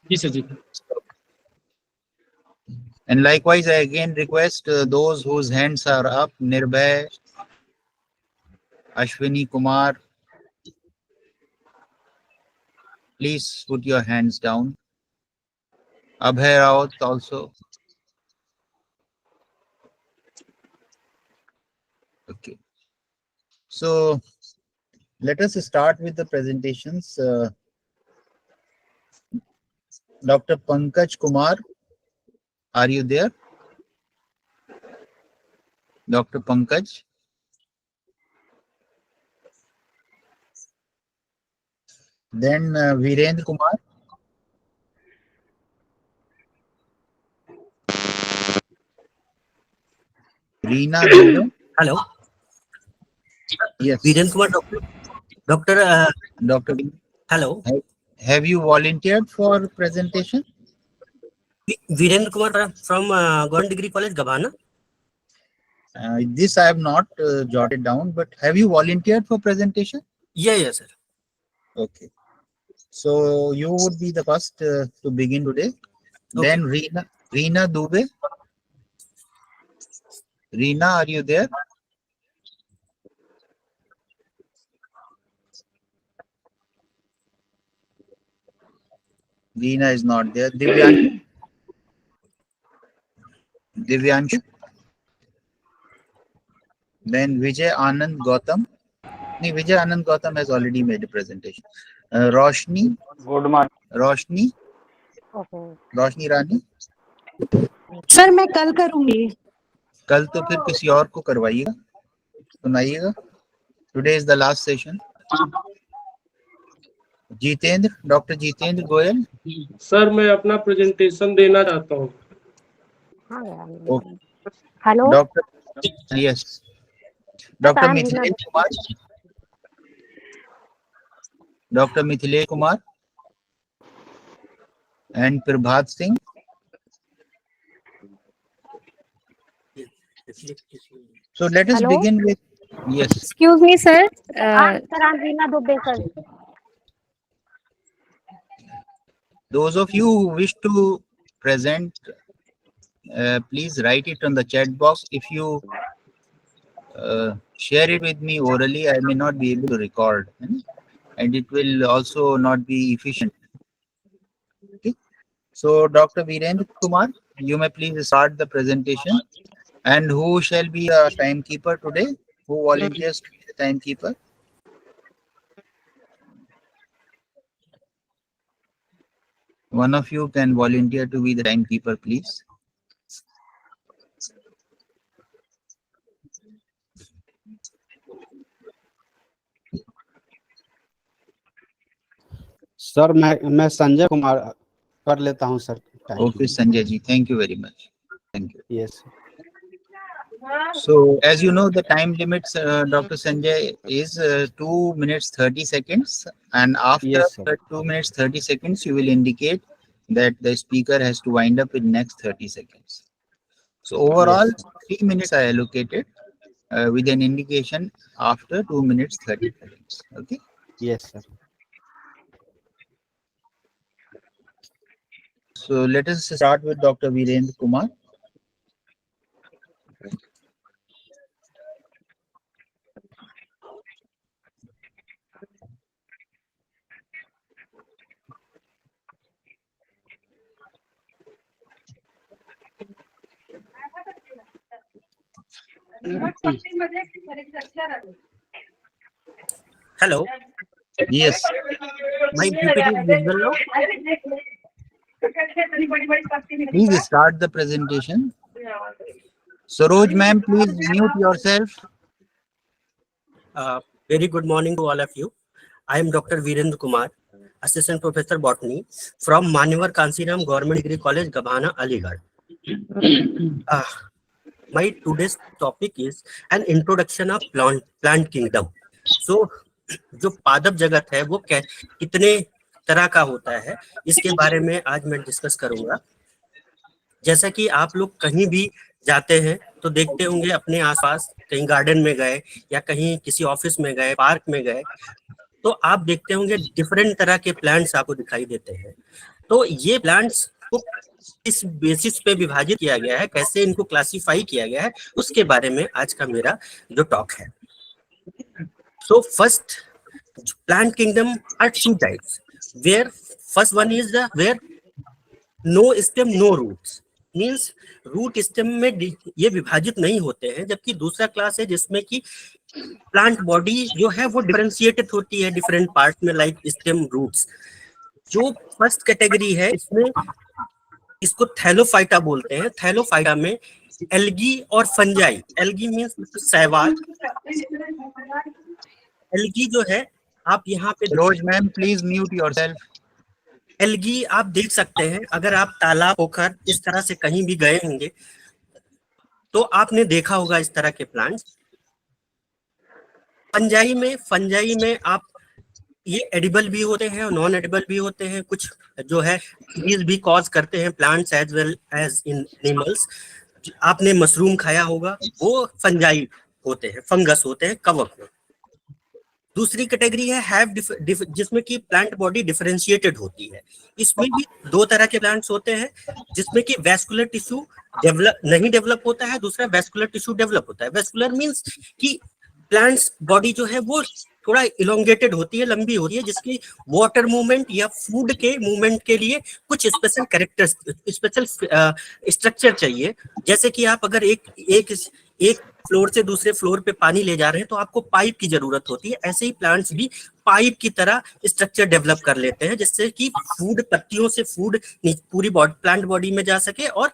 जी sir जी। And likewise, I again request those whose hands are up, Nirbhay, Ashwini Kumar, please put your hands down. Abhay Raut also. Okay. So let us start with the presentations. Dr. Pankaj Kumar, are you there? Dr. Pankaj? Then Virendra Kumar. Reena Dubey. Hello. Yes. Virendra Kumar, Doctor. Doctor. Hello. Have you volunteered for presentation? Virendra Kumar from Government Degree College, Gabana. This I have not jotted down, but have you volunteered for presentation? Yeah, sir. Okay. So you would be the first to begin today. Okay. Then Reena Dubey. Reena, are you there? Reena is not there. Divyanshu. Divyanshu. Then Vijay Anand Gautam. Vijay Anand Gautam has already made a presentation. Roshni. Good morning. Roshni. Okay. Roshni Rani. Sir मैं कल करूंगी. कल तो फिर किसी और को करवाइएगा, सुनाइएगा. Today is the last session. Jitendra, doctor Jitendra Goyal. Sir मैं अपना प्रेजेंटेशन देना चाहता हूँ. Hello doctor. Yes. Doctor Mithilesh Kumar. Doctor Mithilesh Kumar and Prabhat Singh. So let us begin with, yes. Excuse me, sir. Sir, I'm Reena Dubey, sir. Those of you who wish to present, please write it on the chat box. If you share it with me orally, I may not be able to record, and it will also not be efficient. Okay. So, Dr. Virendra Kumar, you may please start the presentation. And who shall be a timekeeper today? Who volunteers to be the timekeeper? One of you can volunteer to be the timekeeper, please. Sir मैं संजय कुमार कर लेता हूं sir. Okay, Sanjay ji, thank you very much. Thank you. Yes. So, as you know, the time limits, Dr. Sanjay, is 2 minutes 30 seconds. And after Yes, 2 minutes 30 seconds, you will indicate that the speaker has to wind up in next 30 seconds. So, overall, yes, 3 minutes are allocated with an indication after 2 minutes 30 seconds. Okay? Yes, sir. So, let us start with Dr. Virendra Kumar. Hello. Yes. My PPT is visible now. Please start the presentation. Saroj ma'am, please mute yourself. Very good morning to all of you. I am Dr. Virendra Kumar, Assistant Professor Botany from Manevar Kansiram Government Degree College, Gabana, Aligarh. My today's topic is an introduction of plant kingdom. So, जो पादप जगत है वो कितने तरह का होता है, इसके बारे में आज मैं डिस्कस करूंगा. जैसा कि आप लोग कहीं भी जाते हैं तो देखते होंगे अपने आसपास, कहीं गार्डन में गए या कहीं किसी ऑफिस में गए, पार्क में गए, तो आप देखते होंगे डिफरेंट तरह के प्लांट्स आपको दिखाई देते हैं. तो ये प्लांट्स को इस बेसिस पे विभाजित किया गया है, कैसे इनको क्लासिफाई किया गया है, उसके बारे में आज का मेरा जो टॉक है। So first plant kingdom are two types, where first one is the where no stem no roots, means root stem में ये विभाजित नहीं होते हैं, जबकि दूसरा क्लास है जिसमें कि प्लांट बॉडी जो है वो डिफरेंशिएटेड होती है डिफरेंट पार्ट में, लाइक स्टेम रूट्स। जो फर्स्ट कैटेगरी है इसमें इसको थैलोफाइटा बोलते हैं। थैलोफाइटा में एल्गी और फंजाई, एल्गी मींस शैवाल, एल्गी जो है आप यहाँ पे Rose ma'am please mute yourself. Algae आप देख सकते हैं, अगर आप तालाब पोखर इस तरह से कहीं भी गए होंगे तो आपने देखा होगा इस तरह के प्लांट्स। फंजाई में आप ये एडिबल भी होते हैं और नॉन एडिबल भी होते हैं, कुछ जो है डिजीज भी कॉज करते हैं plants as well as in animals. आपने मशरूम खाया होगा, वो फंजाई होते हैं, फंगस होते हैं कवक में। दूसरी कैटेगरी है हैव जिसमें कि प्लांट बॉडी डिफरेंशिएटेड होती है। इसमें भी दो तरह के प्लांट्स होते हैं, जिसमें कि वैस्कुलर टिश्यू नहीं डेवलप होता है, दूसरा वैस्कुलर टिश्यू डेवलप होता है। वैस्कुलर मींस कि प्लांट्स बॉडी जो है वो थोड़ा इलोंगेटेड होती है, लंबी होती है, जिसकी वाटर मूवमेंट या फूड के मूवमेंट के लिए कुछ स्पेशल कैरेक्टर, स्पेशल स्ट्रक्चर चाहिए। जैसे कि आप अगर एक फ्लोर से दूसरे फ्लोर पे पानी ले जा रहे हैं तो आपको पाइप की जरूरत होती है, ऐसे ही प्लांट्स भी पाइप की तरह स्ट्रक्चर डेवलप कर लेते हैं, जिससे कि फूड, पत्तियों से फूड पूरी प्लांट बॉडी में जा सके और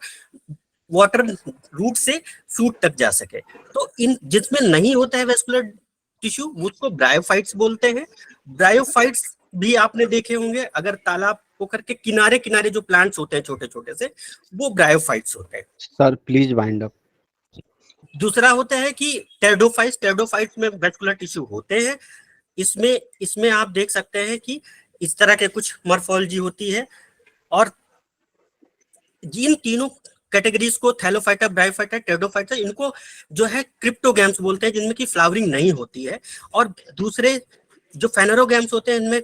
वाटर रूट से फ्रूट तक जा सके। तो इन जिसमें नहीं होता है वेस्कुलर टिश्यू, उसको ब्रायोफाइट्स बोलते हैं। ब्रायोफाइट्स भी आपने देखे होंगे, अगर तालाब पोखर के किनारे किनारे जो प्लांट्स होते हैं छोटे छोटे से, वो ब्रायोफाइट्स होते हैं। Sir please wind up. दूसरा होता है कि टेरिडोफाइट्स में वेस्कुलर टिश्यू होते हैं। इसमें आप देख सकते हैं कि इस तरह के कुछ मॉर्फोलॉजी होती है। और जिन तीनों कैटेगरीज को, थैलोफाइटा, ब्रायोफाइटा, टेरिडोफाइटा, इनको जो है क्रिप्टोगैम्स बोलते हैं, जिनमें की फ्लावरिंग नहीं होती है। और दूसरे जो फेनेरोगैम्स होते हैं, इनमें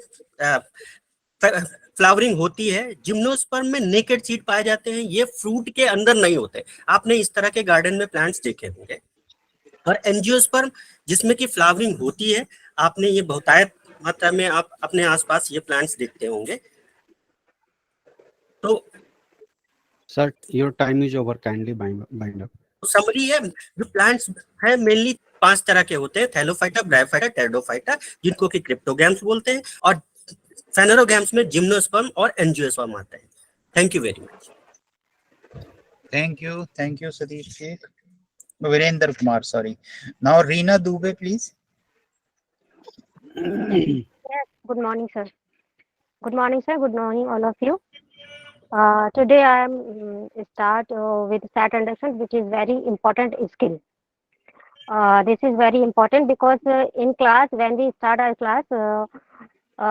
फ्लावरिंग होती है। जिम्नोस्पर्म में नेकेड सीड पाए जाते हैं, ये फ्रूट के अंदर नहीं होते। आपने इस तरह के गार्डन में प्लांट्स देखे होंगे। और एंजियोस्पर्म जिसमें कि फ्लावरिंग होती है, आपने ये बहुतायत मात्रा में आप अपने आसपास ये प्लांट्स देखते होंगे। तो sir your time is over, kindly bind up. Summary है, जो प्लांट्स है मेनली 5 तरह के होते हैं, थैलोफाइटा, ब्रायोफाइटा, टेरिडोफाइटा, जिनको कि क्रिप्टोगैम्स बोलते हैं, और फेनेरोगैम्स में जिम्नोस्पर्म और एंजियोस्पर्म आते हैं। Thank you very much. Thank you Satish ji. Virendra Kumar, sorry. Now Reena Dubey please. Yes, good morning, sir. Good morning, sir. Good morning, all of you. Today I am start with stat induction, which is very important skill. This is very important because in class, when we start our class,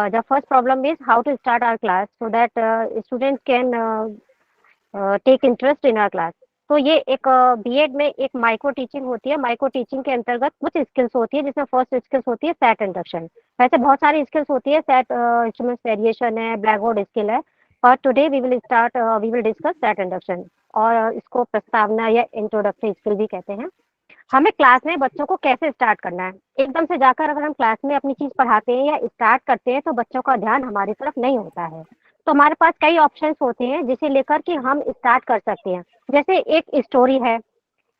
the first problem is how to start our class so that students can take interest in our class. तो ये एक BEd में एक micro teaching होती है। Micro teaching के अंतर्गत कुछ स्किल्स होती है, जिसमें फर्स्ट स्किल्स होती है सेट इंडक्शन। वैसे बहुत सारी स्किल्स होती है, सेट इंस्ट्रूमेंट्स वेरिएशन है, ब्लैक बोर्ड स्किल है, पर today we will discuss set induction, और इसको प्रस्तावना या इंट्रोडक्टरी स्किल भी कहते हैं। हमें क्लास में बच्चों को कैसे स्टार्ट करना है। एकदम से जाकर अगर हम क्लास में अपनी चीज पढ़ाते हैं या स्टार्ट करते हैं तो बच्चों का ध्यान हमारी तरफ नहीं होता है। तो हमारे पास कई ऑप्शंस होते हैं जिसे लेकर के हम स्टार्ट कर सकते हैं। जैसे एक स्टोरी है,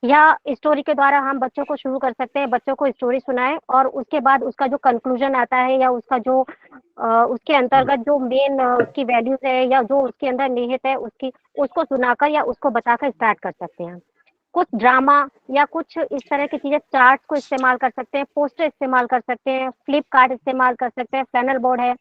या स्टोरी के द्वारा हम बच्चों को शुरू कर सकते हैं, बच्चों को स्टोरी सुनाएं और उसके बाद उसका जो कंक्लूजन आता है या उसका जो उसके अंतर्गत जो मेन उसकी वैल्यूज है या जो उसके अंदर निहित है उसको सुनाकर या उसको बताकर स्टार्ट कर सकते हैं। कुछ ड्रामा या कुछ इस तरह की चीजें, चार्ट को इस्तेमाल कर सकते हैं, पोस्टर इस्तेमाल कर सकते हैं, फ्लिप कार्ड इस्तेमाल कर सकते हैं, पैनल बोर्ड है,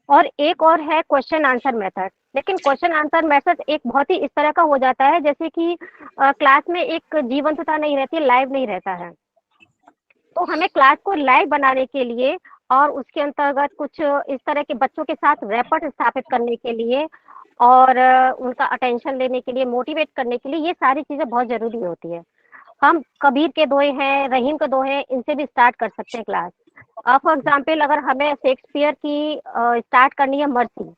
और एक और है क्वेश्चन आंसर मेथड। लेकिन क्वेश्चन आंसर मेथड एक बहुत ही इस तरह का हो जाता है जैसे कि क्लास में एक जीवंतता नहीं रहती, लाइव नहीं रहता है। तो हमें क्लास को लाइव बनाने के लिए और उसके अंतर्गत कुछ इस तरह के बच्चों के साथ रैपट स्थापित करने के लिए और उनका अटेंशन लेने के लिए, मोटिवेट करने के लिए, ये सारी चीजें बहुत जरूरी होती है। हम कबीर के दोहे हैं, रहीम के दोहे हैं, इनसे भी स्टार्ट कर सकते हैं क्लास। फॉर एग्जाम्पल, अगर हमें शेक्सपियर की स्टार्ट करनी है मर्सी,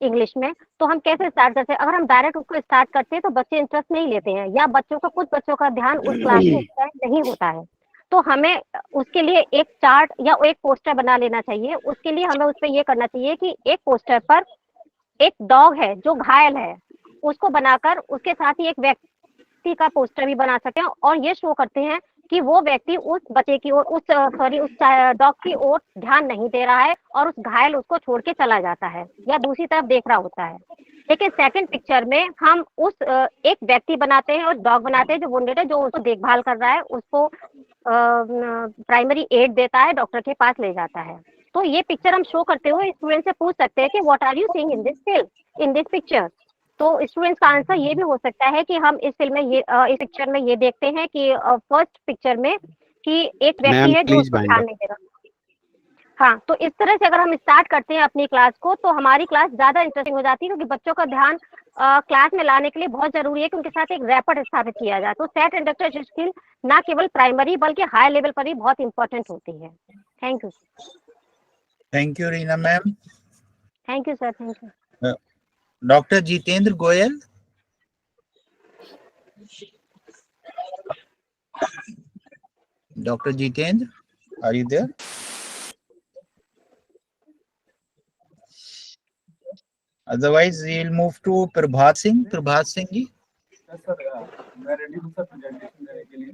इंग्लिश में, तो हम कैसे स्टार्ट करते हैं? अगर हम डायरेक्ट उसको स्टार्ट करते हैं तो बच्चे इंटरेस्ट नहीं लेते हैं, या बच्चों का कुछ बच्चों का ध्यान उस क्लास में उस टाइम नहीं होता है। तो हमें उसके लिए एक चार्ट या एक पोस्टर बना लेना चाहिए। उसके लिए हमें उसपे ये करना चाहिए कि एक पोस्टर पर एक डॉग है जो घायल है, उसको बनाकर उसके साथ ही एक व्यक्ति का पोस्टर भी बना सकते हैं, और ये शो करते हैं कि वो व्यक्ति उस बच्चे की ओर, उस डॉग की ओर ध्यान नहीं दे रहा है और उस घायल उसको छोड़ के चला जाता है या दूसरी तरफ देख रहा होता है। लेकिन सेकंड पिक्चर में हम उस एक व्यक्ति बनाते हैं और डॉग बनाते हैं जो वुंडेड है, जो उसको देखभाल कर रहा है, उसको प्राइमरी एड देता है, डॉक्टर के पास ले जाता है। तो ये पिक्चर हम शो करते हुए स्टूडेंट से पूछ सकते हैं कि what are you seeing in this film, in this picture. तो स्टूडेंट्स का आंसर ये भी हो सकता है कि हम इस फिल्म में इस पिक्चर में ये देखते हैं कि फर्स्ट पिक्चर में कि एक व्यक्ति मैम है जो प्लीज उसको बाइंड ध्यान अप। नहीं दे रहा। हाँ, तो इस तरह से अगर हम स्टार्ट करते हैं अपनी क्लास को, तो हमारी क्लास ज्यादा इंटरेस्टिंग हो जाती है, क्योंकि बच्चों का ध्यान क्लास में लाने के लिए बहुत जरूरी है कि उनके साथ एक रैपट स्थापित किया जाए। तो सेट इंडक्टर स्किल ना केवल प्राइमरी बल्कि हाई लेवल पर भी बहुत इंपॉर्टेंट होती है। Thank you. Thank you Reena ma'am. Thank you sir, thank you. Doctor Jitendra Goyal. Doctor Jitendra, are you there? Otherwise, we'll move to Prabhat Singh. Prabhat Singh ji. Sir मैं रेडी हूँ सर प्रेजेंटेशन देने के लिए।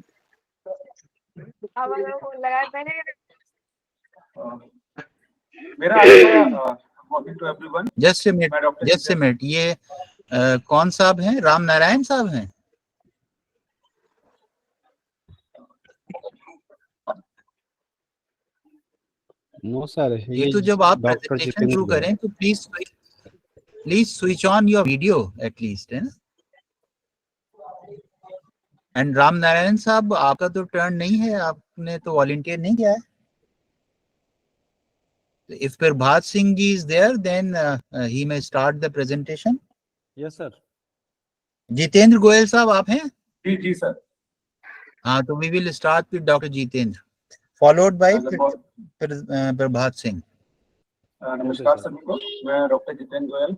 मेरा morning to everyone. Just a minute, ये कौन साहब हैं? राम नारायण साहब हैं? नो सर, ये तो जब आप डॉक्टर प्रेजेंटेशन जितेंद्र शुरू गोयल। करें तो please switch on your video at least, है ना? एंड राम नारायण साहब, आपका तो टर्न नहीं है, आपने तो वॉलंटियर नहीं किया है। If Prabhat Singh ji is there, then he may start the presentation. Yes sir. Jitendra Goyal साहब आप हैं? जी जी सर। हाँ, तो we will start with Dr. Jitendra, followed by प्रभात सिंह। नमस्कार सभी को, मैं doctor Jitendra Goyal,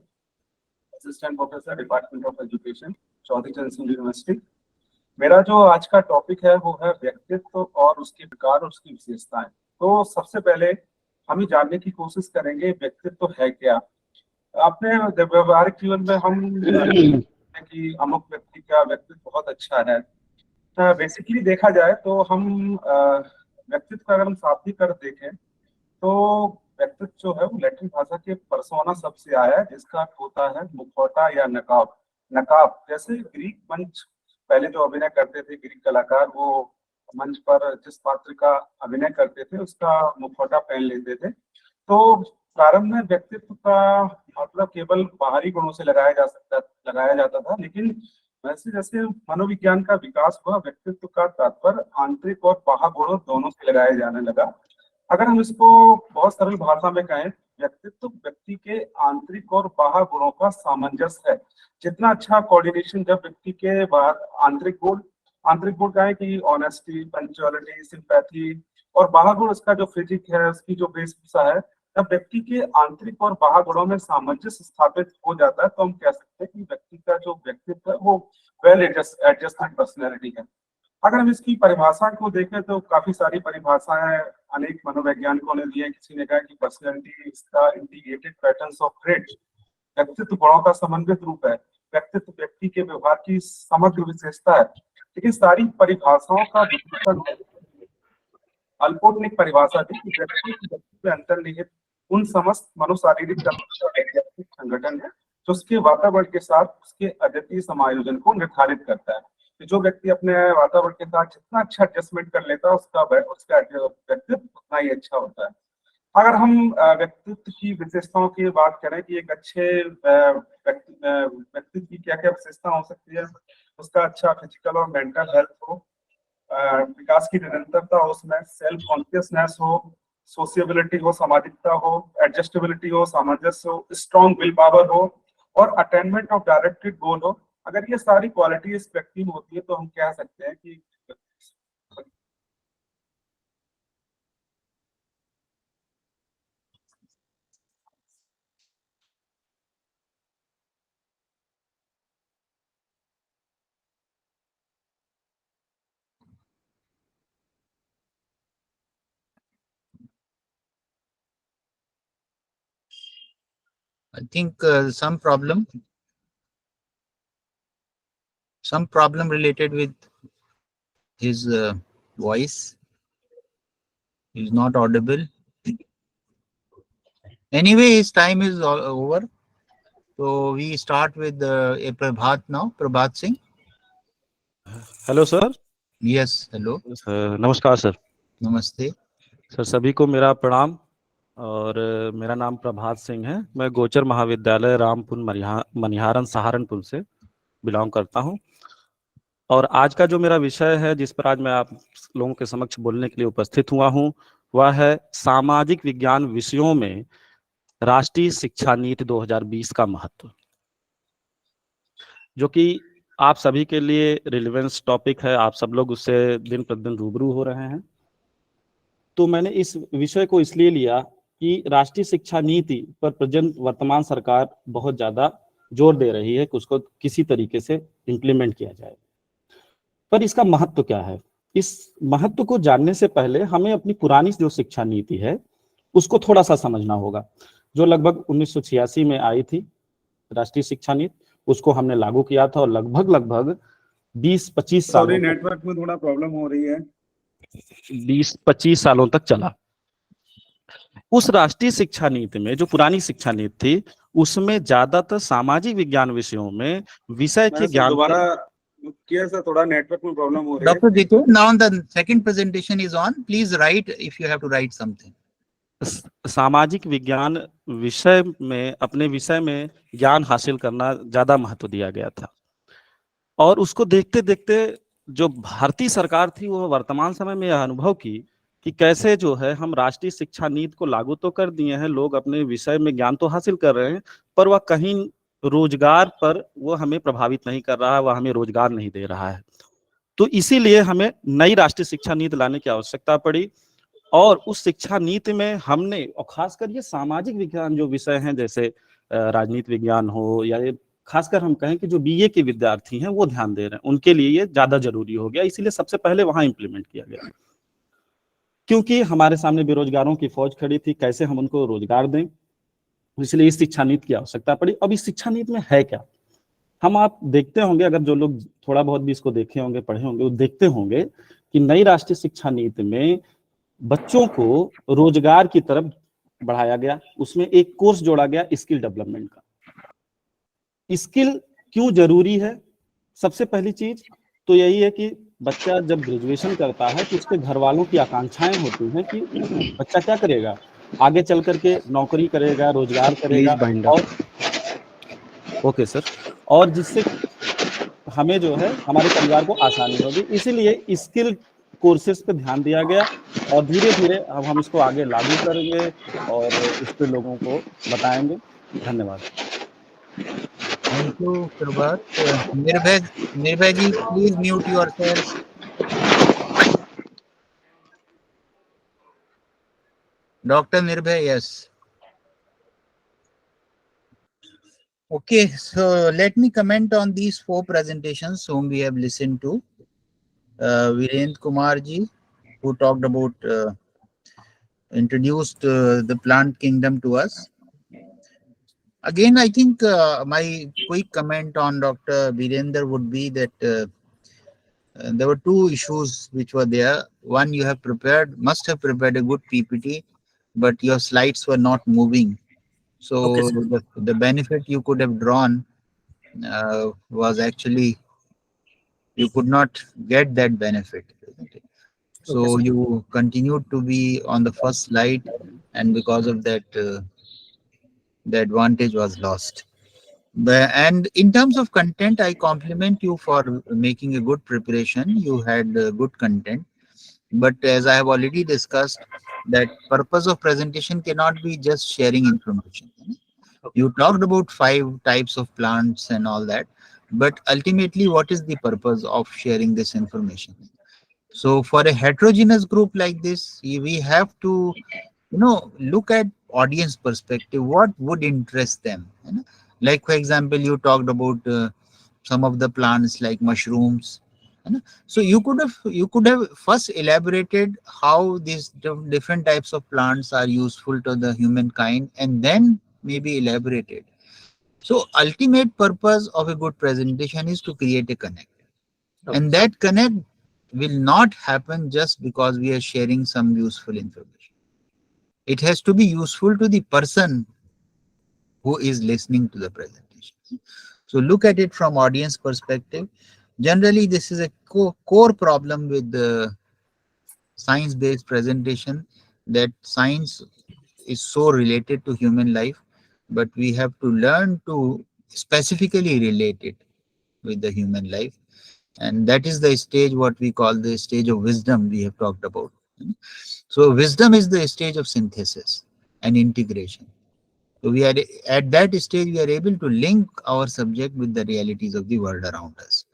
assistant professor department of education, Chaudhary Charan Singh university. मेरा जो आज का टॉपिक है वो है व्यक्तित्व और उसके प्रकार और उसकी विशेषताएं। तो सबसे पहले हम ये जानने की कोशिश करेंगे व्यक्तित्व है क्या। अपने व्यवहारिक जीवन में हम कि अमुक व्यक्ति का व्यक्तित्व बहुत अच्छा है। बेसिकली देखा जाए तो हम व्यक्तित्व का अगर हम शाब्दिक अर्थ देखें तो व्यक्तित्व जो है वो लैटिन भाषा के पर्सोना शब्द से आया है, जिसका अर्थ होता है मुखौटा या नकाब। नकाब जैसे ग्रीक मंच पहले जो अभिनय करते थे ग्रीक कलाकार, वो मंच पर जिस पात्र का अभिनय करते थे उसका मुखौटा पहन लेते थे। तो प्रारंभ में व्यक्तित्व का मतलब केवल बाहरी गुणों से लगाया जाता था, लेकिन वैसे जैसे मनोविज्ञान का विकास हुआ, व्यक्तित्व का तात्पर्य आंतरिक और बाह्य गुणों दोनों से लगाया जाने लगा। अगर हम इसको बहुत सरल भाषा में कहें, व्यक्तित्व व्यक्ति के आंतरिक और बाह्य गुणों का सामंजस्य है। जितना अच्छा कोऑर्डिनेशन जब व्यक्ति के आंतरिक गुण का है कि ऑनेस्टी, पंक्चुअलिटी, सिंपैथी, और बाह्य गुण उसका जो फिजिक है, उसकी जो वेशभूषा है, जब व्यक्ति के आंतरिक और बाह्य गुणों में सामंजस्य स्थापित हो जाता है तो हम कह सकते हैं कि व्यक्ति का जो व्यक्तित्व है वो वेल एडजस्टेड पर्सनैलिटी है। अगर हम इसकी परिभाषा को देखें तो काफी सारी परिभाषाएं अनेक मनोवैज्ञानिकों ने दी है। किसी ने कहा कि पर्सनैलिटी इसका इंटीग्रेटेड पैटर्न्स ऑफ ट्रेट्स, व्यक्तित्व गुणों का समन्वित रूप है। व्यक्तित्व व्यक्ति के व्यवहार की समग्र विशेषता है। लेकिन सारी परिभाषाओं का अल्पोनिक परिभाषा थी कि व्यक्ति में अंतर्निहित उन समस्त मनोशारीरिक संगठन है जो उसके वातावरण के साथ उसके अद्वितीय समायोजन को निर्धारित करता है। कि जो व्यक्ति अपने वातावरण के साथ जितना अच्छा एडजस्टमेंट कर लेता है उसका व्यक्तित्व उतना ही अच्छा होता है। अगर हम व्यक्तित्व की विशेषताओं की बात करें कि एक अच्छे व्यक्तित्व की क्या क्या विशेषता हो सकती है, उसका अच्छा फिजिकल और मेंटल हेल्थ हो, विकास की निरंतरता हो, उसमें सेल्फ कॉन्शियसनेस हो, सोशियबिलिटी हो, सामाजिकता हो, एडजस्टेबिलिटी हो, सामंजस्य हो, स्ट्रॉन्ग विल पावर हो, और अटेनमेंट ऑफ डायरेक्टेड गोल हो। अगर ये सारी क्वालिटी इस व्यक्ति में होती है तो हम कह सकते हैं कि I think some problem related with his voice. He's not audible. Anyway, his time is over. So we start with Prabhat now. Prabhat Singh. Hello sir. Yes, hello. नमस्कार सर। Namaste. सर सभी को मेरा प्रणाम। और मेरा नाम प्रभात सिंह है। मैं गोचर महाविद्यालय रामपुर मनिहारन सहारनपुर से बिलोंग करता हूं। और आज का जो मेरा विषय है जिस पर आज मैं आप लोगों के समक्ष बोलने के लिए उपस्थित हुआ हूं वह है सामाजिक विज्ञान विषयों में राष्ट्रीय शिक्षा नीति 2020 का महत्व, जो कि आप सभी के लिए रिलेवेंस टॉपिक है। आप सब लोग उससे दिन प्रतिदिन रूबरू हो रहे हैं। तो मैंने इस विषय को इसलिए लिया कि राष्ट्रीय शिक्षा नीति पर प्रेजेंट वर्तमान सरकार बहुत ज्यादा जोर दे रही है कि उसको किसी तरीके से इम्प्लीमेंट किया जाए। पर इसका महत्व क्या है, इस महत्व को जानने से पहले हमें अपनी पुरानी जो शिक्षा नीति है उसको थोड़ा सा समझना होगा, जो लगभग 1986 में आई थी राष्ट्रीय शिक्षा नीति। उसको हमने लागू किया था और लगभग 20-25 सालों नेटवर्क में थोड़ा प्रॉब्लम हो रही है। 20-25 सालों तक चला। उस राष्ट्रीय शिक्षा नीति में जो पुरानी शिक्षा नीति थी उसमें ज्यादातर सामाजिक विज्ञान विषयों में विषय के ज्ञान दोबारा किया सर, थोड़ा नेटवर्क में प्रॉब्लम हो रही है। Dr. Jitu, now the second presentation is on. Please write if you have to write something. सामाजिक विज्ञान विषय में अपने विषय में ज्ञान हासिल करना ज्यादा महत्व दिया गया था। और उसको देखते देखते जो भारतीय सरकार थी वो वर्तमान समय में यह अनुभव की कि कैसे जो है हम राष्ट्रीय शिक्षा नीति को लागू तो कर दिए हैं, लोग अपने विषय में ज्ञान तो हासिल कर रहे हैं, पर वह कहीं रोजगार पर वो हमें प्रभावित नहीं कर रहा है, वह हमें रोजगार नहीं दे रहा है। तो इसीलिए हमें नई राष्ट्रीय शिक्षा नीति लाने की आवश्यकता पड़ी। और उस शिक्षा नीति में हमने, और खासकर ये सामाजिक विज्ञान जो विषय हैं जैसे राजनीति विज्ञान हो या खासकर हम कहें कि जो बीए के विद्यार्थी हैं वो ध्यान दे रहे हैं, उनके लिए ये ज्यादा जरूरी हो गया। इसीलिए सबसे पहले वहां इंप्लीमेंट किया गया, क्योंकि हमारे सामने बेरोजगारों की फौज खड़ी थी, कैसे हम उनको रोजगार दें, इसलिए इस शिक्षा नीति की आवश्यकता पड़ी। अब इस शिक्षा नीति में है क्या, हम आप देखते होंगे, अगर जो लोग थोड़ा बहुत भी इसको देखे होंगे, पढ़े होंगे, वो देखते होंगे कि नई राष्ट्रीय शिक्षा नीति में बच्चों को रोजगार की तरफ बढ़ाया गया। उसमें एक कोर्स जोड़ा गया स्किल डेवलपमेंट का। स्किल क्यों जरूरी है? सबसे पहली चीज तो यही है कि बच्चा जब ग्रेजुएशन करता है तो उसके घर वालों की आकांक्षाएं होती हैं कि बच्चा क्या करेगा, आगे चल करके नौकरी करेगा, रोजगार करेगा, और ओके सर, और जिससे हमें जो है हमारे परिवार को आसानी होगी। इसीलिए स्किल कोर्सेज पे ध्यान दिया गया और धीरे धीरे अब हम इसको आगे लागू करेंगे और इस पे लोगों को बताएंगे। धन्यवाद। Thank you, Prabhat. Nirbhay ji, please mute yourself. Dr. Nirbhay, yes. Okay, so let me comment on these 4 presentations whom we have listened to. Virendra Kumar ji, who talked about, introduced the plant kingdom to us. Again, I think my quick comment on Dr. Virendra would be that there were 2 issues which were there. One, you have must have prepared a good PPT, but your slides were not moving. So Okay, the benefit you could have drawn was actually, you could not get that benefit. So Okay, you continued to be on the first slide, and because of that, the advantage was lost. And in terms of content, I compliment you for making a good preparation. You had good content. But as I have already discussed, that purpose of presentation cannot be just sharing information. You talked about 5 types of plants and all that, but ultimately, what is the purpose of sharing this information? So for a heterogeneous group like this, we have to, look at audience perspective, what would interest them. Like, for example, you talked about some of the plants like mushrooms. So you could have first elaborated how these different types of plants are useful to the humankind, and then maybe elaborated So ultimate purpose of a good presentation is to create a connect. Okay. And that connect will not happen just because we are sharing some useful information. It has to be useful to the person who is listening to the presentation. So look at it from audience perspective. Generally, this is a core problem with the science-based presentation, that science is so related to human life, but we have to learn to specifically relate it with the human life. And that is the stage what we call the stage of wisdom we have talked about. So wisdom is the stage of synthesis and integration. So we are at that stage, we are able to link our subject with the realities of the world around us.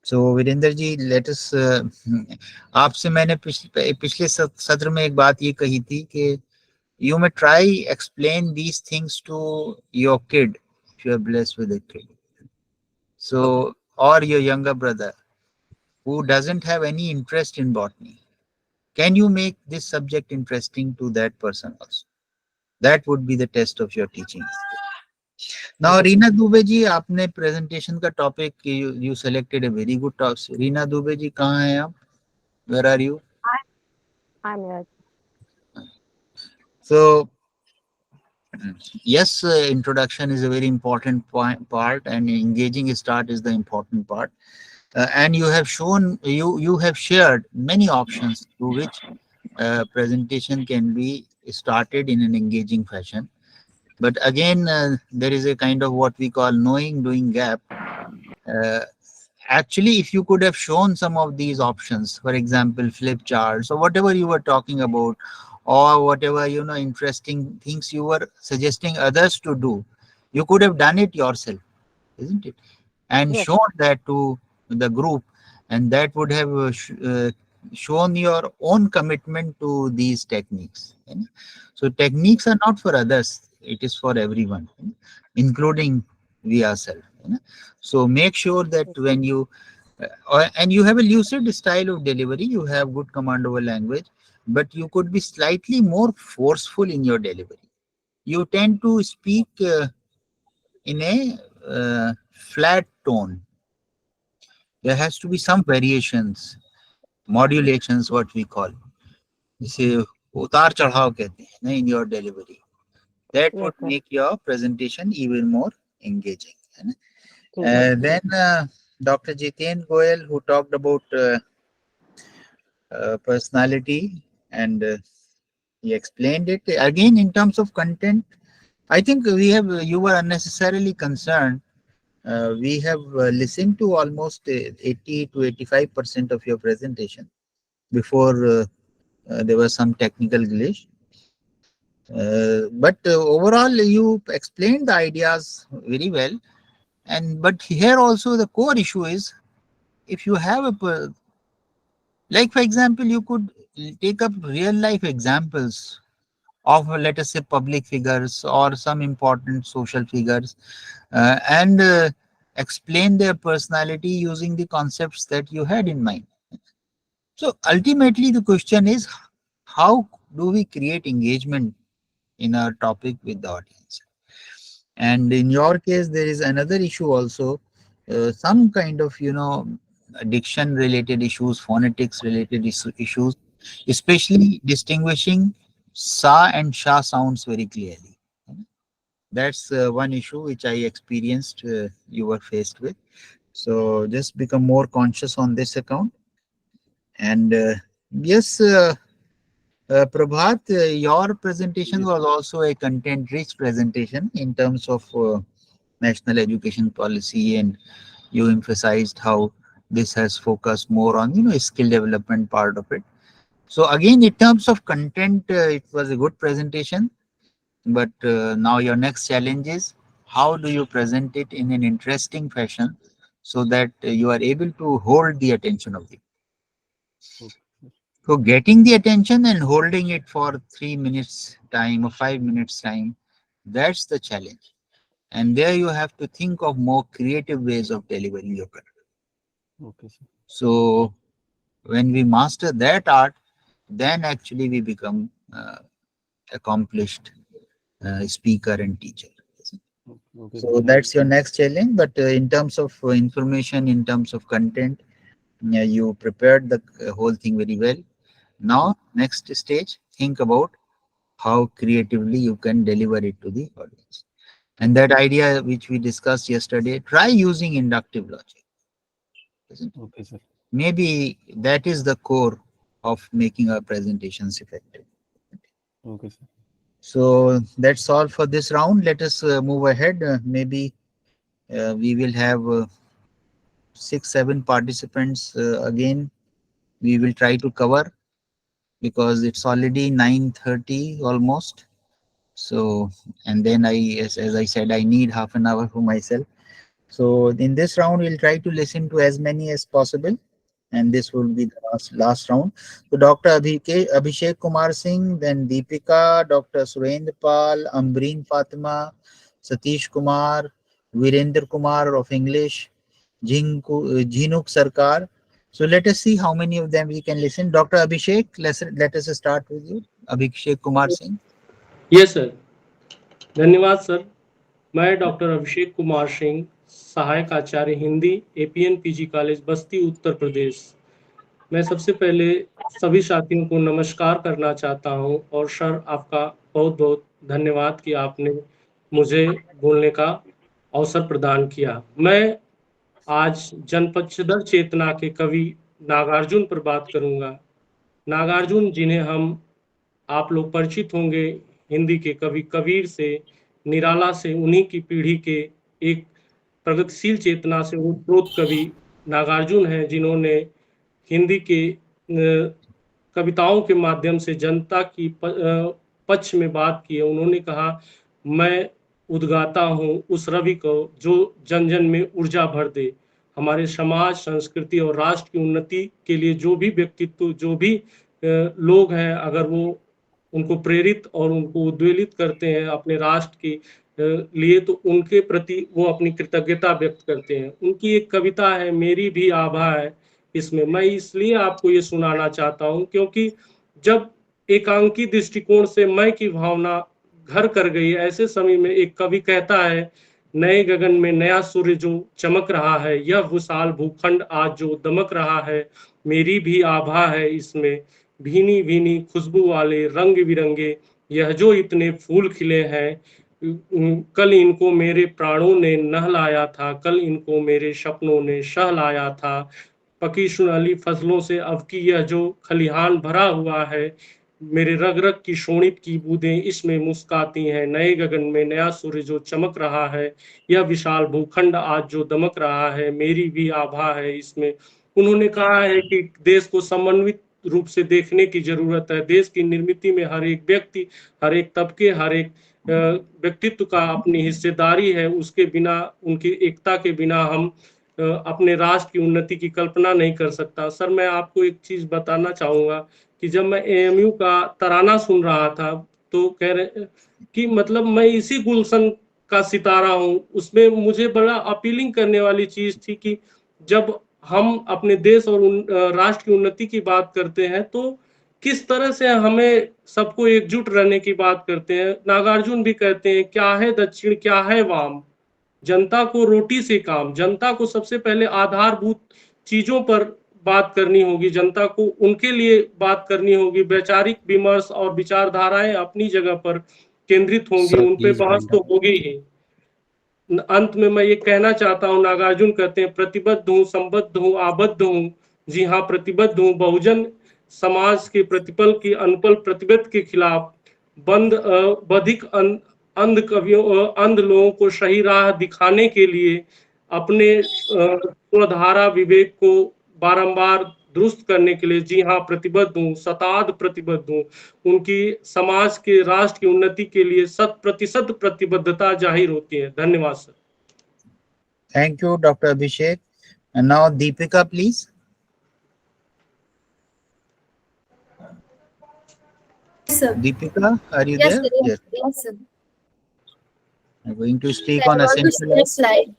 So Virendra ji, let us आपसे मैंने पिछले सत्र में एक बात ये कही थी कि you may try explain these things to your kid if you are blessed with a kid. So, or your younger brother who doesn't have any interest in botany. Can you make this subject interesting to that person also? That would be the test of your teaching. Now, Reena Dubey ji, आपने presentation का topic you selected a very good topic. Reena Dubey ji, कहाँ हैं आप? Where are you? I'm here. So, yes, introduction is a very important part, and engaging start is the important part. And you have shown, you have shared many options through which presentation can be started in an engaging fashion. But again, there is a kind of what we call knowing doing gap. Uh, Actually, if you could have shown some of these options, for example, flip charts or whatever you were talking about, or whatever, interesting things you were suggesting others to do, you could have done it yourself, isn't it? And Yes. shown that to the group, and that would have shown your own commitment to these techniques. So techniques are not for others, it is for everyone, including we ourselves. So make sure that when you and you have a lucid style of delivery, you have good command over language, but you could be slightly more forceful in your delivery. You tend to speak in a flat tone. There has to be some variations, modulations, what we call. जिसे उतार चढ़ाव कहते हैं ना, in your delivery. That Yes, would sir. make your presentation even more engaging. Yes. Then Dr. Jiten Goyal, who talked about personality, and he explained it. Again, in terms of content, I think you were unnecessarily concerned. We have listened to almost 80 to 85% of your presentation before there was some technical glitch. But overall, you explained the ideas very well. But here also the core issue is, if you have like for example, you could take up real life examples of, let us say, public figures or some important social figures, and explain their personality using the concepts that you had in mind. So ultimately the question is, how do we create engagement in our topic with the audience? And in your case, there is another issue also, some kind of, addiction related issues, phonetics related issues, especially distinguishing sa and sha sounds very clearly. That's one issue which I experienced you were faced with. So just become more conscious on this account. And yes, Prabhat, your presentation was also a content-rich presentation in terms of national education policy, and you emphasized how this has focused more on, skill development part of it. So again, in terms of content, it was a good presentation. But now your next challenge is, how do you present it in an interesting fashion so that you are able to hold the attention of the. So getting the attention and holding it for 3 minutes time or 5 minutes time, that's the challenge. And there you have to think of more creative ways of delivering your content. Okay, sir. So when we master that art, then actually we become accomplished speaker and teacher. Okay, So that's your next challenge. But in terms of information, in terms of content, yeah, you prepared the whole thing very well. Now, next stage, think about how creatively you can deliver it to the audience. And that idea which we discussed yesterday, try using inductive logic. Isn't it? okay, sir. Maybe that is the core of making our presentations effective. Okay, sir. So that's all for this round. Let us move ahead. Maybe we will have 6-7 participants again. We will try to cover because it's already 9:30 almost. So, and then as I said, I need half an hour for myself. So in this round, we'll try to listen to as many as possible. And this will be the last round. So Dr. Abhishek Kumar Singh, then Deepika, Dr. Surendra Pal, Ambreen Fatima, Satish Kumar, Virendra Kumar of English, Jhinuk Sarkar. So let us see how many of them we can listen. Dr. Abhishek, let us start with you. Abhishek Kumar Singh. Yes sir, धन्यवाद sir. मैं doctor Abhishek Kumar Singh, सहायक आचार्य Hindi, APN PG college बस्ती, उत्तर प्रदेश। मैं सबसे पहले सभी साथियों को नमस्कार करना चाहता हूं और सर आपका बहुत बहुत धन्यवाद कि आपने मुझे बोलने का अवसर प्रदान किया। मैं आज जनपक्षधर चेतना के कवि नागार्जुन पर बात करूंगा। नागार्जुन, जिन्हें हम आप लोग परिचित होंगे हिंदी के कवि कबीर से, निराला से, उन्हीं की पीढ़ी के एक प्रगतिशील चेतना से ओतप्रोत कवि नागार्जुन हैं, जिन्होंने हिंदी के कविताओं के माध्यम से जनता की पक्ष में बात की है। उन्होंने कहा, मैं उद्गाता हूँ उस रवि को जो जन जन में ऊर्जा भर दे। हमारे समाज, संस्कृति और राष्ट्र की उन्नति के लिए जो भी व्यक्तित्व, जो भी लोग हैं, अगर वो उनको प्रेरित और उनको उद्वेलित करते हैं अपने राष्ट्र के लिए, तो उनके प्रति वो अपनी कृतज्ञता व्यक्त करते हैं। उनकी एक कविता है, मेरी भी आभा है इसमें। मैं इसलिए आपको ये सुनाना चाहता हूँ क्योंकि जब एकांकी दृष्टिकोण से मैं की भावना घर कर गई, ऐसे समय में एक कवि कहता है, नए गगन में नया सूर्य जो चमक रहा है, यह विशाल भूखंड आज जो दमक रहा है, मेरी भी आभा है इसमें। भीनी भीनी खुशबू वाले रंग बिरंगे यह जो इतने फूल खिले हैं, कल इनको मेरे प्राणों ने नहलाया था, कल इनको मेरे सपनों ने सहलाया था। पकी सुनहली फसलों से अब की यह जो खलिहान भरा हुआ है, मेरे रग रग की शोणित की बूंदें इसमें मुस्काती हैं। नए गगन में नया सूर्य जो चमक रहा है, यह विशाल भूखंड आज जो दमक रहा है, मेरी भी आभा है इसमें। उन्होंने कहा है कि देश को समन्वित रूप से देखने की जरूरत है। देश की निर्मित में हर एक व्यक्ति, हर एक तबके, हर एक व्यक्तित्व का अपनी हिस्सेदारी है। उसके बिना, उनकी एकता के बिना हम अपने राष्ट्र की उन्नति की कल्पना नहीं कर सकता। सर, मैं आपको एक चीज बताना चाहूंगा कि जब मैं एएमयू का तराना सुन रहा था, तो कह रहे कि मतलब मैं इसी गुलशन का सितारा हूँ। उसमें मुझे बड़ा अपीलिंग करने वाली चीज थी कि जब हम अपने देश और राष्ट्र की उन्नति की बात करते हैं, तो किस तरह से हमें सबको एकजुट रहने की बात करते हैं। नागार्जुन भी कहते हैं, क्या है दक्षिण क्या है वाम, जनता को रोटी से काम। जनता को सबसे पहले आधारभूत चीजों पर बात करनी होगी, जनता को उनके लिए बात करनी होगी। वैचारिक विमर्श और विचारधाराएं अपनी जगह पर केंद्रित होंगी, उन पे सतीश बहस भाई। तो होगी ही। अंत में मैं ये कहना चाहता हूँ, नागार्जुन कहते हैं, प्रतिबद्ध हूँ, संबद्ध हूँ, आबद्ध हूँ। जी हाँ, प्रतिबद्ध हूँ बहुजन समाज के प्रतिपल की अनपल प्रतिबद्ध के खिलाफ। बधिक अंध कवियों, अंध लोगों को सही राह दिखाने के लिए अपने स्वधारा विवेक को बारंबार दुरुस्त करने के लिए, जी हाँ, प्रतिबद्ध हूँ, शताद प्रतिबद्ध हूँ। उनकी समाज के, राष्ट्र की उन्नति के लिए 100% प्रतिबद्धता जाहिर होती है। धन्यवाद sir. Thank you, Dr. Abhishek. And now Deepika, please. Sir. Deepika, are you Yes, there? sir. Yes. Yes, sir. I'm going to speak I on want to essential. share a slide.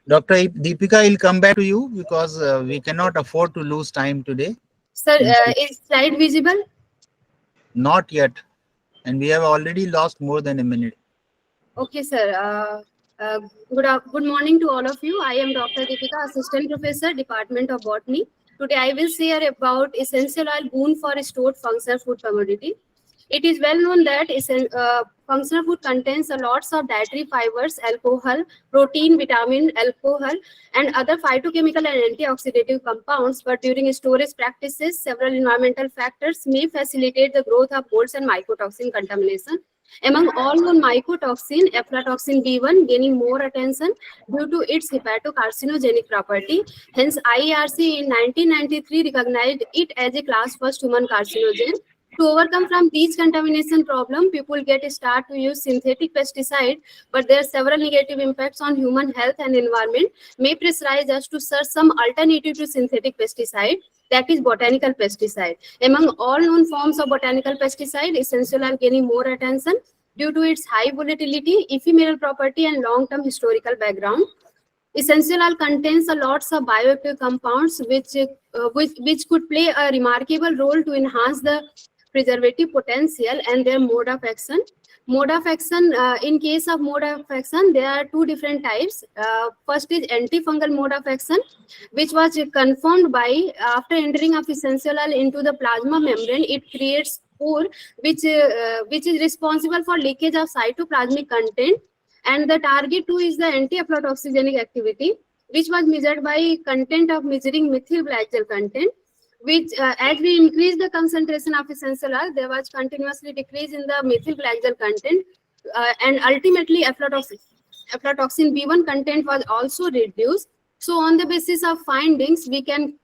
Dr. Deepika, I'll come back to you because we cannot afford to lose time today. Sir, is slide visible? Not yet. And we have already lost more than a minute. Okay, sir. Good morning to all of you. I am Dr. Deepika, Assistant Professor, Department of Botany. Today I will share about essential oil boon for stored functional food commodity. It is well known that functional food contains a lots of dietary fibers, alcohol, protein, vitamin, alcohol, and other phytochemical and antioxidative compounds. But during storage practices, several environmental factors may facilitate the growth of molds and mycotoxin contamination. Among all known mycotoxin, aflatoxin B1 gaining more attention due to its hepatocarcinogenic property. Hence, IARC in 1993 recognized it as a class first human carcinogen. To overcome from these contamination problem, people start to use synthetic pesticide, but there are several negative impacts on human health and environment. May pressurize us to search some alternative to synthetic pesticide, that is botanical pesticide. Among all known forms of botanical pesticide, essential are gaining more attention due to its high volatility, ephemeral property, and long-term historical background. Essential oil contains a lots of bioactive compounds which could play a remarkable role to enhance the preservative potential and their mode of action. Mode of action, in case of mode of action, there are two different types. First is antifungal mode of action, which was confirmed by after entering of essential oil into the plasma membrane, it creates pore which is responsible for leakage of cytoplasmic content. And the target 2 is the anti-aflatoxinogenic activity, which was measured by content of measuring methyl glycol content, which as we increase the concentration of essential oil, there was continuously decrease in the methyl glycol content, and ultimately aflatoxin B1 content was also reduced. So on the basis of findings, we can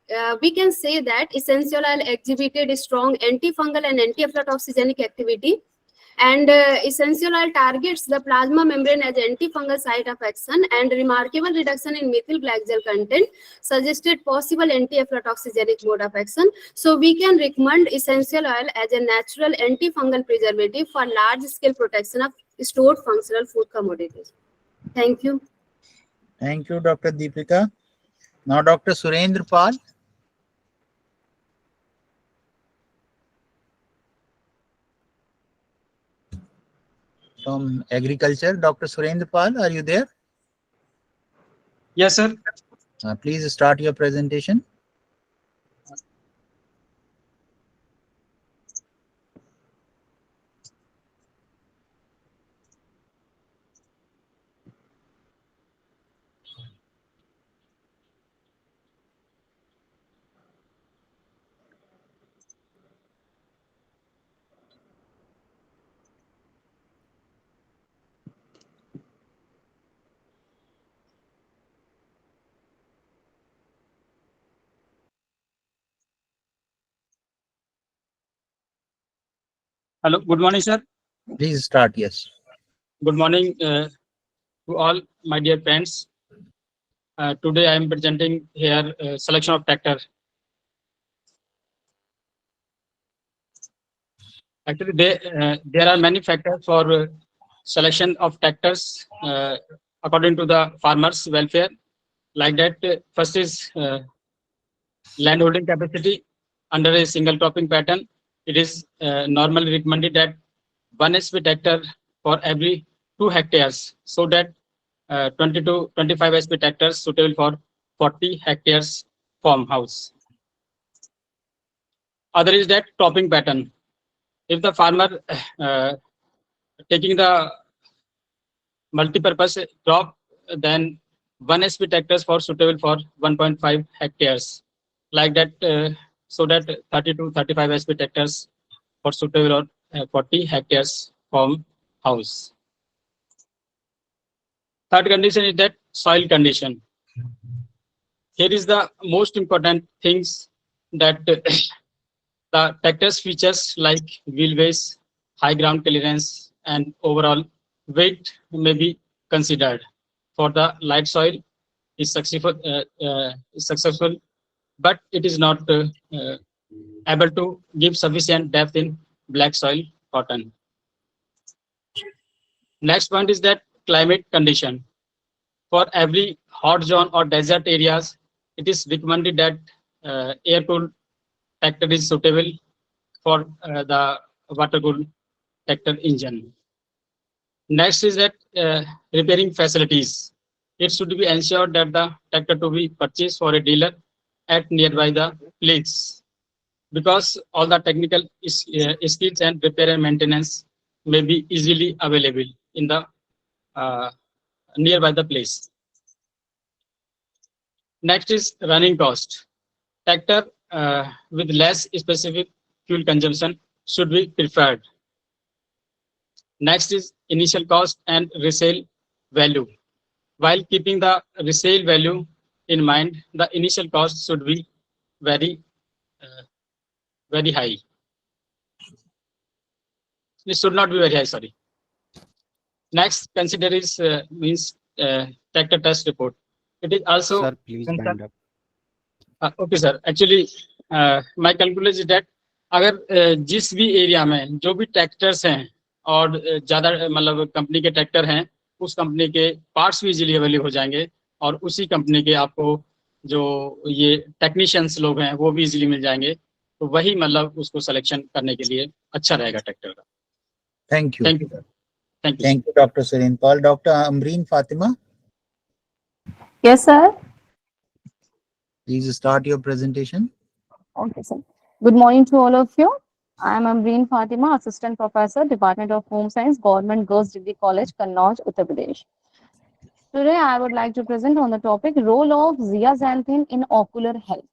say that essential oil exhibited strong antifungal and anti-aflatoxinogenic activity. And essential oil targets the plasma membrane as antifungal site of action, and remarkable reduction in methyl glycol content suggested possible anti-aflatoxinogenic mode of action. So we can recommend essential oil as a natural antifungal preservative for large-scale protection of stored functional food commodities. Thank you. Thank you, Dr. Deepika. Now, Dr. Surendra Pal. From Agriculture, Dr. Surendra Pal, are you there? Yes, sir. Please start your presentation. Hello. Good morning, sir. Please start, yes. Good morning to all my dear friends. Today I am presenting here selection of tractor. Actually, there are many factors for selection of tractors according to the farmers' welfare. Like that, first is land holding capacity under a single cropping pattern. It is normally recommended that 1 HP tractor for every 2 hectares, so that 20 to 25 HP tractors suitable for 40 hectares farmhouse. Other is that cropping pattern. If the farmer taking the multi-purpose crop, then 1 HP tractors for suitable for 1.5 hectares. Like that, so that 30 to 35 HP tractors for suitable or 40 hectares farmhouse. Third condition is that soil condition. Here is the most important things, that the tractors features like wheelbase, high ground clearance, and overall weight may be considered. For the light soil is successful, but it is not able to give sufficient depth in black soil cotton. Next point is that climate condition. For every hot zone or desert areas, it is recommended that air-cooled tractor is suitable for the water-cooled tractor engine. Next is that repairing facilities. It should be ensured that the tractor to be purchased for a dealer at nearby the place, because all the technical skills and repair and maintenance may be easily available in the nearby the place. Next is running cost. Tractor with less specific fuel consumption should be preferred. Next is initial cost and resale value. While keeping the resale value in mind, the initial cost should be very high. It should not be very high, sorry. Next, consider is means tractor test report. It is also Sir, please wind up. Okay sir, actually my calculation is that अगर जिस भी area में जो भी tractors हैं और ज़्यादा मतलब कंपनी के ट्रैक्टर हैं, उस कंपनी के पार्ट्स भी इजीली अवेलेबल हो जाएंगे और उसी कंपनी के आपको जो ये टेक्नीशियंस लोग हैं वो भी इजीली मिल जाएंगे, तो वही मतलब उसको सिलेक्शन करने के लिए अच्छा रहेगा ट्रैक्टर का. Thank you. Thank you sir. Thank you, Dr. Surin Paul. Dr. Amreen Fatima, Yes, sir. please start your presentation. Okay, sir. Good morning to all of you. I am Amreen Fatima, Assistant Professor, Department of Home Science, Government Girls Degree College, Kannauj, Uttar Pradesh. Today, I would like to present on the topic role of zeaxanthin in ocular health.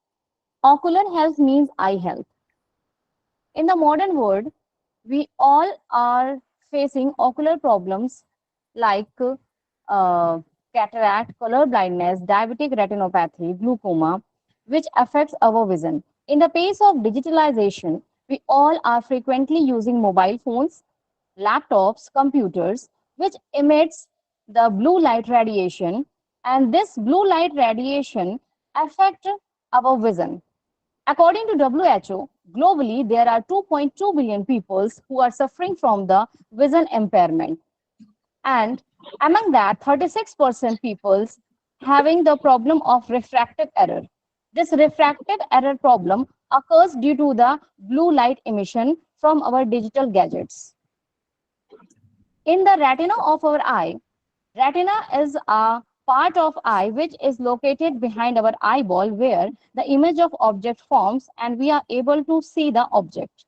Ocular health means eye health. In the modern world, we all are facing ocular problems like cataract, color blindness, diabetic retinopathy, glaucoma, which affects our vision. In the pace of digitalization, we all are frequently using mobile phones, laptops, computers, which emits the blue light radiation, and this blue light radiation affects our vision. According to WHO, globally, there are 2.2 billion people who are suffering from the vision impairment. And among that, 36% people having the problem of refractive error. This refractive error problem occurs due to the blue light emission from our digital gadgets. In the retina of our eye, retina is a part of eye which is located behind our eyeball where the image of object forms and we are able to see the object.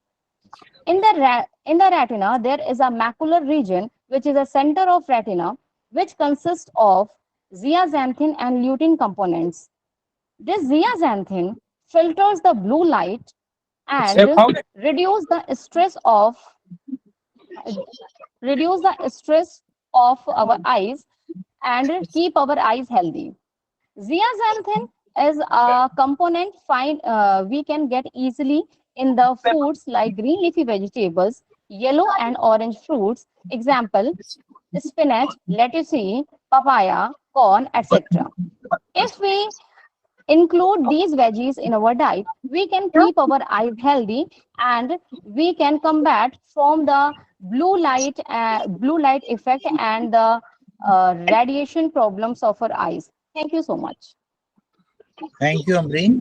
In the retina, there is a macular region which is a center of retina which consists of zeaxanthin and lutein components. This zeaxanthin filters the blue light and reduce the stress of our eyes and keep our eyes healthy. Zeaxanthin is a component we can get easily in the foods like green leafy vegetables, yellow and orange fruits, example, spinach, lettuce, papaya, corn, etc. If we include these veggies in our diet, we can keep our eyes healthy and we can combat from the blue light effect and the radiation problems of our eyes. Thank you so much. Thank you, Amreen.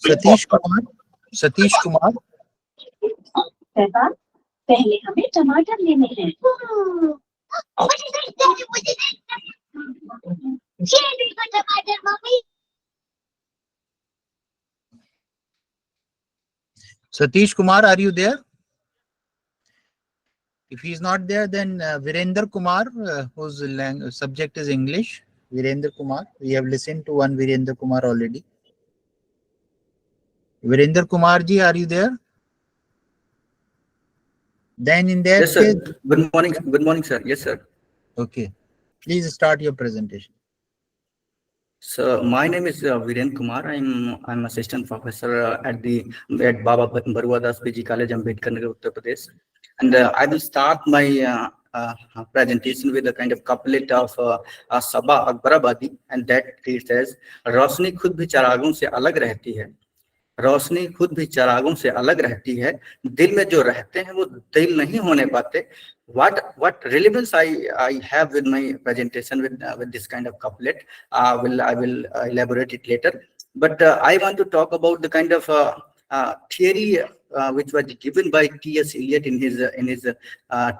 Satish Kumar. Satish Kumar. पहले हमें टमाटर लेने हैं. टमाटर mummy. Satish Kumar, are you there? If he is not there, then Virender Kumar, whose subject is English. Virender Kumar. We have listened to one Virender Kumar already. Virender Kumar ji, are you there? Then in that yes, sir. Good morning, sir. Yes, sir. Okay. Please start your presentation. So my name is Virendra Kumar. I'm assistant professor at Baba Baruadas PG College, Ambedkar Nagar, Uttar Pradesh. And I will start my presentation with a kind of couplet of Sabah Akbarabadi, and that reads as, रोशनी खुद भी चरागों से अलग रहती है, रोशनी खुद भी चरागों से अलग रहती है, दिल में जो रहते हैं वो दिल नहीं होने पाते. What relevance I have with my presentation with this kind of couplet, I will elaborate it later. But I want to talk about the kind of theory which was given by T.S. Eliot in his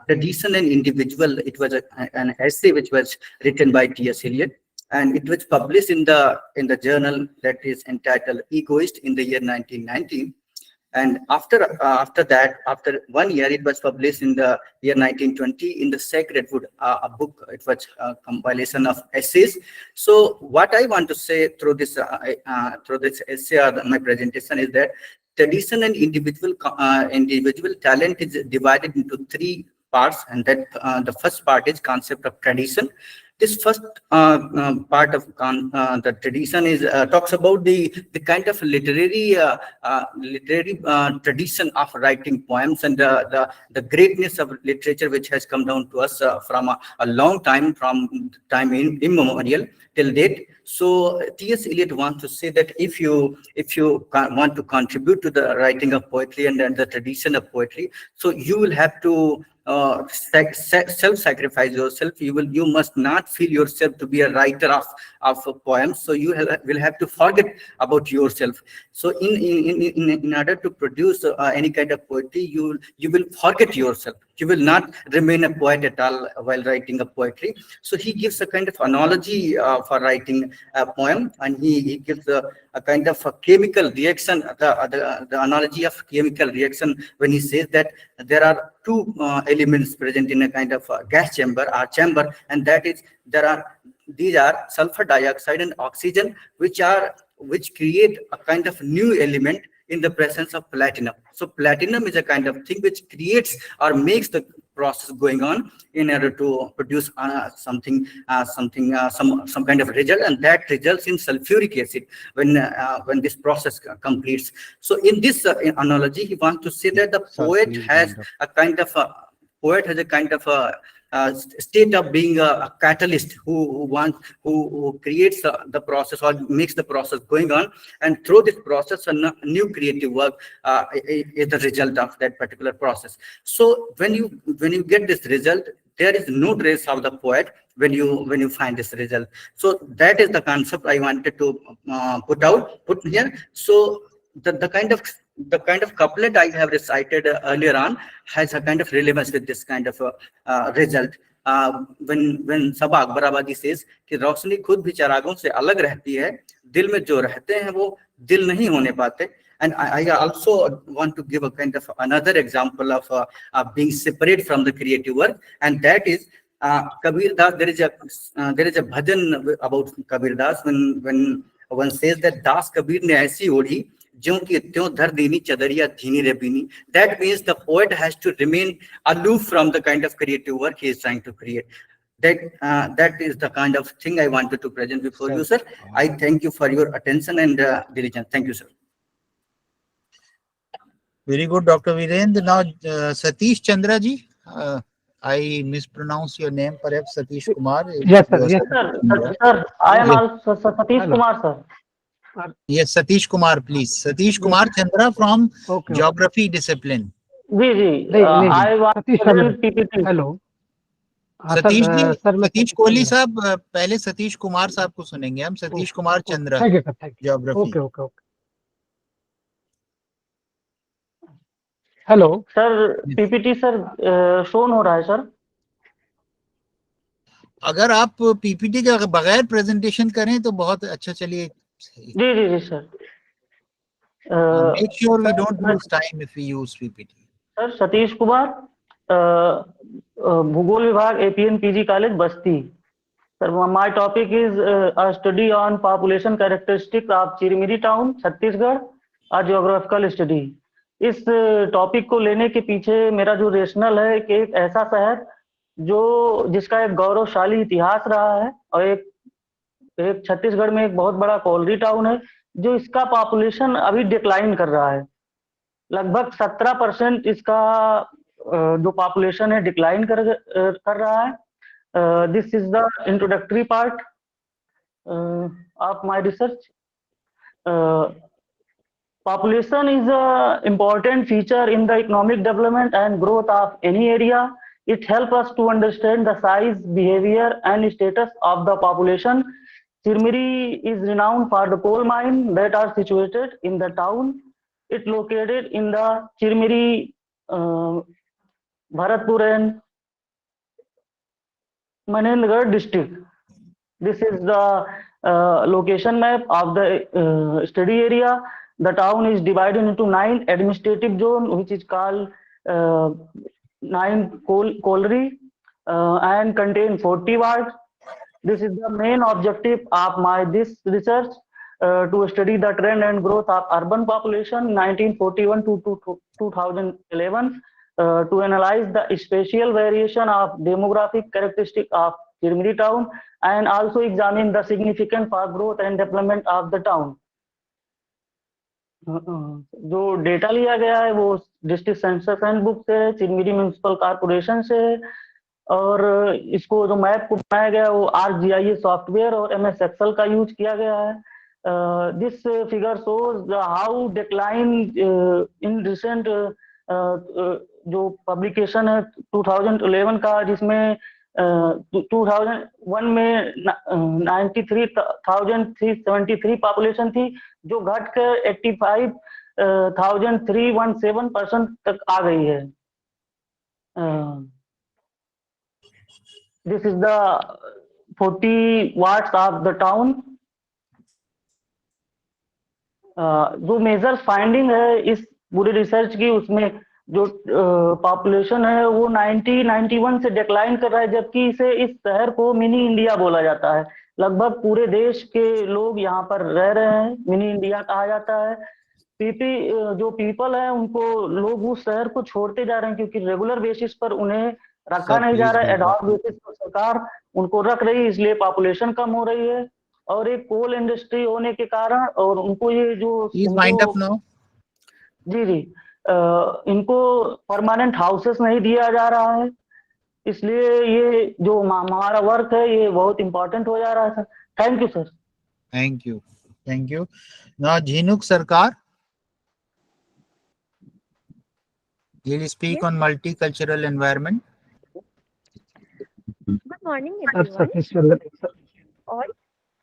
Tradition and Individual. It was an essay which was written by T.S. Eliot, and it was published in the journal that is entitled Egoist in the year 1919. And after that, after 1 year, it was published in the year 1920 in the Sacred Wood, a book. It was a compilation of essays. So what I want to say through this essay or my presentation is that tradition and individual talent is divided into 3 parts, and that the first part is concept of tradition. This first part of the tradition is talks about the kind of literary tradition of writing poems, and the greatness of literature which has come down to us from a long time, from time immemorial till date. So T.S. Eliot wants to say that if you want to contribute to the writing of poetry and the tradition of poetry, so you will have to self-sacrifice yourself. You must not feel yourself to be a writer of poems. So you will have to forget about yourself. So in order to produce any kind of poetry, you will forget yourself. You will not remain a poet at all while writing a poetry. So he gives a kind of analogy for writing a poem, and he gives a kind of a chemical reaction, the analogy of chemical reaction, when he says that there are 2 elements present in a kind of a gas chamber or chamber, and that is these are sulfur dioxide and oxygen, which create a kind of new element in the presence of platinum. So platinum is a kind of thing which creates or makes the process going on in order to produce some kind of result, and that results in sulfuric acid when this process completes. So in this analogy, he wants to say that the poet has a kind of a state of being a catalyst who creates the process or makes the process going on, and through this process a new creative work is the result of that particular process. So when you get this result, there is no trace of the poet when you find this result. So that is the concept I wanted to put here. So the kind of couplet I have recited earlier on has a kind of relevance with this kind of result. When Sabah Akbarabadi says कि रोशनी खुद भी चरागों से अलग रहती है, दिल में जो रहते हैं वो दिल नहीं होने पाते. And I also want to give a kind of another example of being separate from the creative work, and that is Kabir Das. There is a bhajan about Kabir Das when one says that Das Kabir ne aisi odhi ज्यों की त्यों धर देनी चदरिया धीनी रे बीनी. That means the poet has to remain aloof from the kind of creative work he is trying to create. That is the kind of thing I wanted to present before you, sir. I thank you for your attention and diligence. Thank you, sir. Very good, Dr. Virendra. Now, Satish Chandra ji, I mispronounce your name, perhaps Satish Kumar. Yes, sir. Yes, sir. I am also Satish Kumar, sir. Yes, Satish Kumar, please. Satish Kumar Chandra from Geography discipline. I want PPT. Hello. Satish ji, Satish Kohli साहब, पहले सतीश कुमार साहब को सुनेंगे हम. Satish Kumar Chandra, geography. Okay. Hello sir, PPT sir shown हो रहा है sir. अगर आप पीपीटी के बगैर प्रेजेंटेशन करें तो बहुत अच्छा. चलिए. जी sir. Make sure we don't lose time if we use PPT. Sir Satish Kumar, भूगोल विभाग APN PG college Basti. Sir my topic is a study on population characteristic of Chirmiri town Chhattisgarh, a geographical study. इस topic को लेने के पीछे मेरा जो rational है कि एक ऐसा शहर जिसका एक गौरवशाली इतिहास रहा है और एक छत्तीसगढ़ में एक बहुत बड़ा कोलरी टाउन है जो इसका पॉपुलेशन अभी डिक्लाइन कर रहा है. लगभग 17% इसका जो पॉपुलेशन है डिक्लाइन कर रहा है। This is the introductory part of my research. Population is an important feature in the economic development and growth of any area. It helps us to understand the size, behavior, and status of the population. Chirmiri is renowned for the coal mine that are situated in the town. It located in the Chirmiri, Bharatpur and Manendragarh district. This is the location map of the study area. The town is divided into 9 administrative zones, which is called 9 colliery and contain 40 wards. This is the main objective of this research, to study the trend and growth of urban population 1941 to 2011, to analyze the spatial variation of demographic characteristic of Chirmiri town, and also examine the significant for growth and development of the town. जो data लिया गया है वो district census handbook से, Chirmiri municipal corporation से, और इसको जो मैप को बनाया गया है वो ArcGIS सॉफ्टवेयर और MS एक्सेल का यूज किया गया है। This figure shows how decline in recent, जो पब्लिकेशन है 2011 का, जिसमें 2001 में 93,373 पॉपुलेशन थी, जो घट कर 85,317% तक आ गई है। This is the 40 wards of the town. जो मेजर फाइंडिंग है इस पूरी रिसर्च की, उसमें जो पॉपुलेशन है वो 91 से डिक्लाइन कर रहा है, जबकि इस शहर को मिनी इंडिया बोला जाता है। लगभग पूरे देश के लोग यहाँ पर रह रहे हैं, मिनी इंडिया कहा जाता है। जो पीपल है उनको लोग उस शहर को छोड़ते जा रहे हैं, क्योंकि रेगुलर बेसिस पर उन्हें रखा नहीं जा रहा है, एडहॉक बेसिस पर सरकार उनको रख रही है, इसलिए पॉपुलेशन कम हो रही है। और एक कोल इंडस्ट्री होने के कारण, और उनको ये जो जी इनको परमानेंट हाउसेस नहीं दिया जा रहा है, इसलिए ये जो हमारा वर्क है ये बहुत इंपॉर्टेंट हो जा रहा है sir. Thank you sir. Thank you now Jhinuk Sarkar, will speak on multicultural environment. Good morning everyone. All,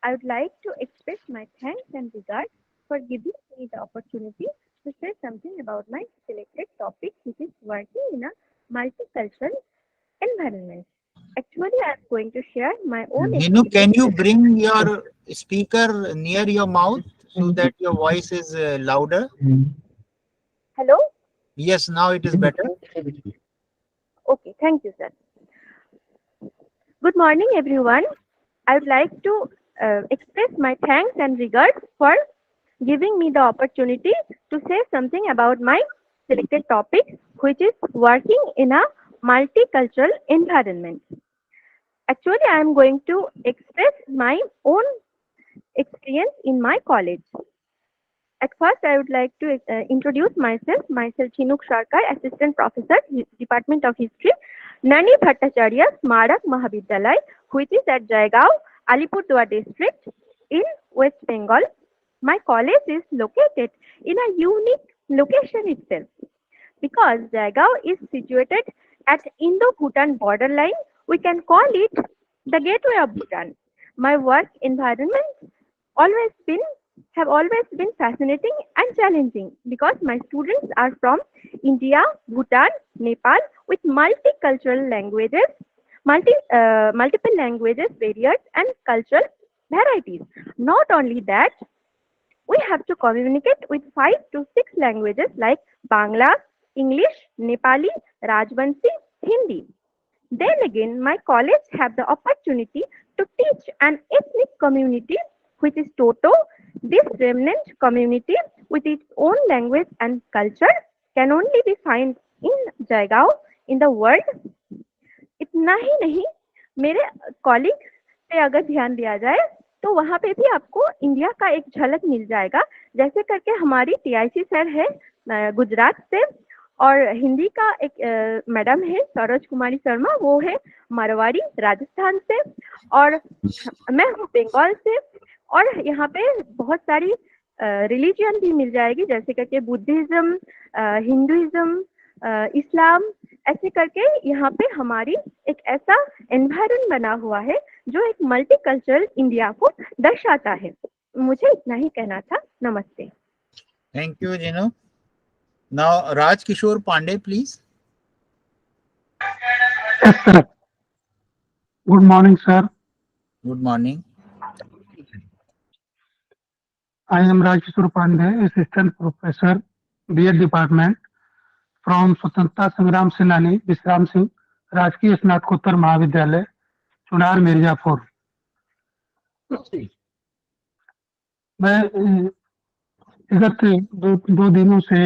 I would like to express my thanks and regards for giving me the opportunity to say something about my selected topic, which is working in a multicultural environment. Actually, I am going to share my own. Zhinuk, can you bring your speaker near your mouth so that your voice is louder? Hello? Yes, now it is better. Okay, thank you, sir. Good morning, everyone. I would like to express my thanks and regards for giving me the opportunity to say something about my selected topic, which is working in a multicultural environment. Actually, I am going to express my own experience in my college. At first, I would like to introduce myself. Myself, Chinuk Sarkar, Assistant Professor, Department of History, Nani Bhattacharya Smarak Mahavidyalaya, which is at Jaigaon, Alipurduar district in West Bengal. My college is located in a unique location itself, because Jaigaon is situated at Indo-Bhutan borderline. We can call it the gateway of Bhutan. My work environment have always been fascinating and challenging, because my students are from India, Bhutan, Nepal, with multicultural languages, multiple languages, barriers, and cultural varieties. Not only that, we have to communicate with 5 to 6 languages like Bangla, English, Nepali, Rajbansi, Hindi. Then again, my college have the opportunity to teach an ethnic community, which is Toto. This remnant community with its own language and culture can only be found in Jaigaon in the world. इतना ही नहीं, मेरे colleague पे अगर ध्यान दिया जाए तो वहाँ पे भी आपको इंडिया का एक झलक मिल जाएगा। जैसे करके हमारी TIC सर है गुजरात से, और हिंदी का एक मैडम है सरोज कुमारी शर्मा, वो है मारवाड़ी राजस्थान से, और मैं हूँ बंगाल से। और यहाँ पे बहुत सारी रिलीजियन भी मिल जाएगी, जैसे करके बुद्धिज्म, हिंदुइज्म, इस्लाम, ऐसे करके यहाँ पे हमारी एक ऐसा एनवायरनमेंट बना हुआ है जो एक मल्टीकल्चरल इंडिया को दर्शाता है। मुझे इतना ही कहना था। नमस्ते। Thank you Jino. Now Raj Kishore Pandey please. Yes, sir. Good morning, sir. Good morning. I am Rajkishore Pandey, Assistant Professor, B.Ed Department from स्वतंत्रता संग्राम सेनानी विश्राम सिंह राजकीय स्नातकोत्तर महाविद्यालय चुनार मिर्जापुर। मैं विगत दो दिनों से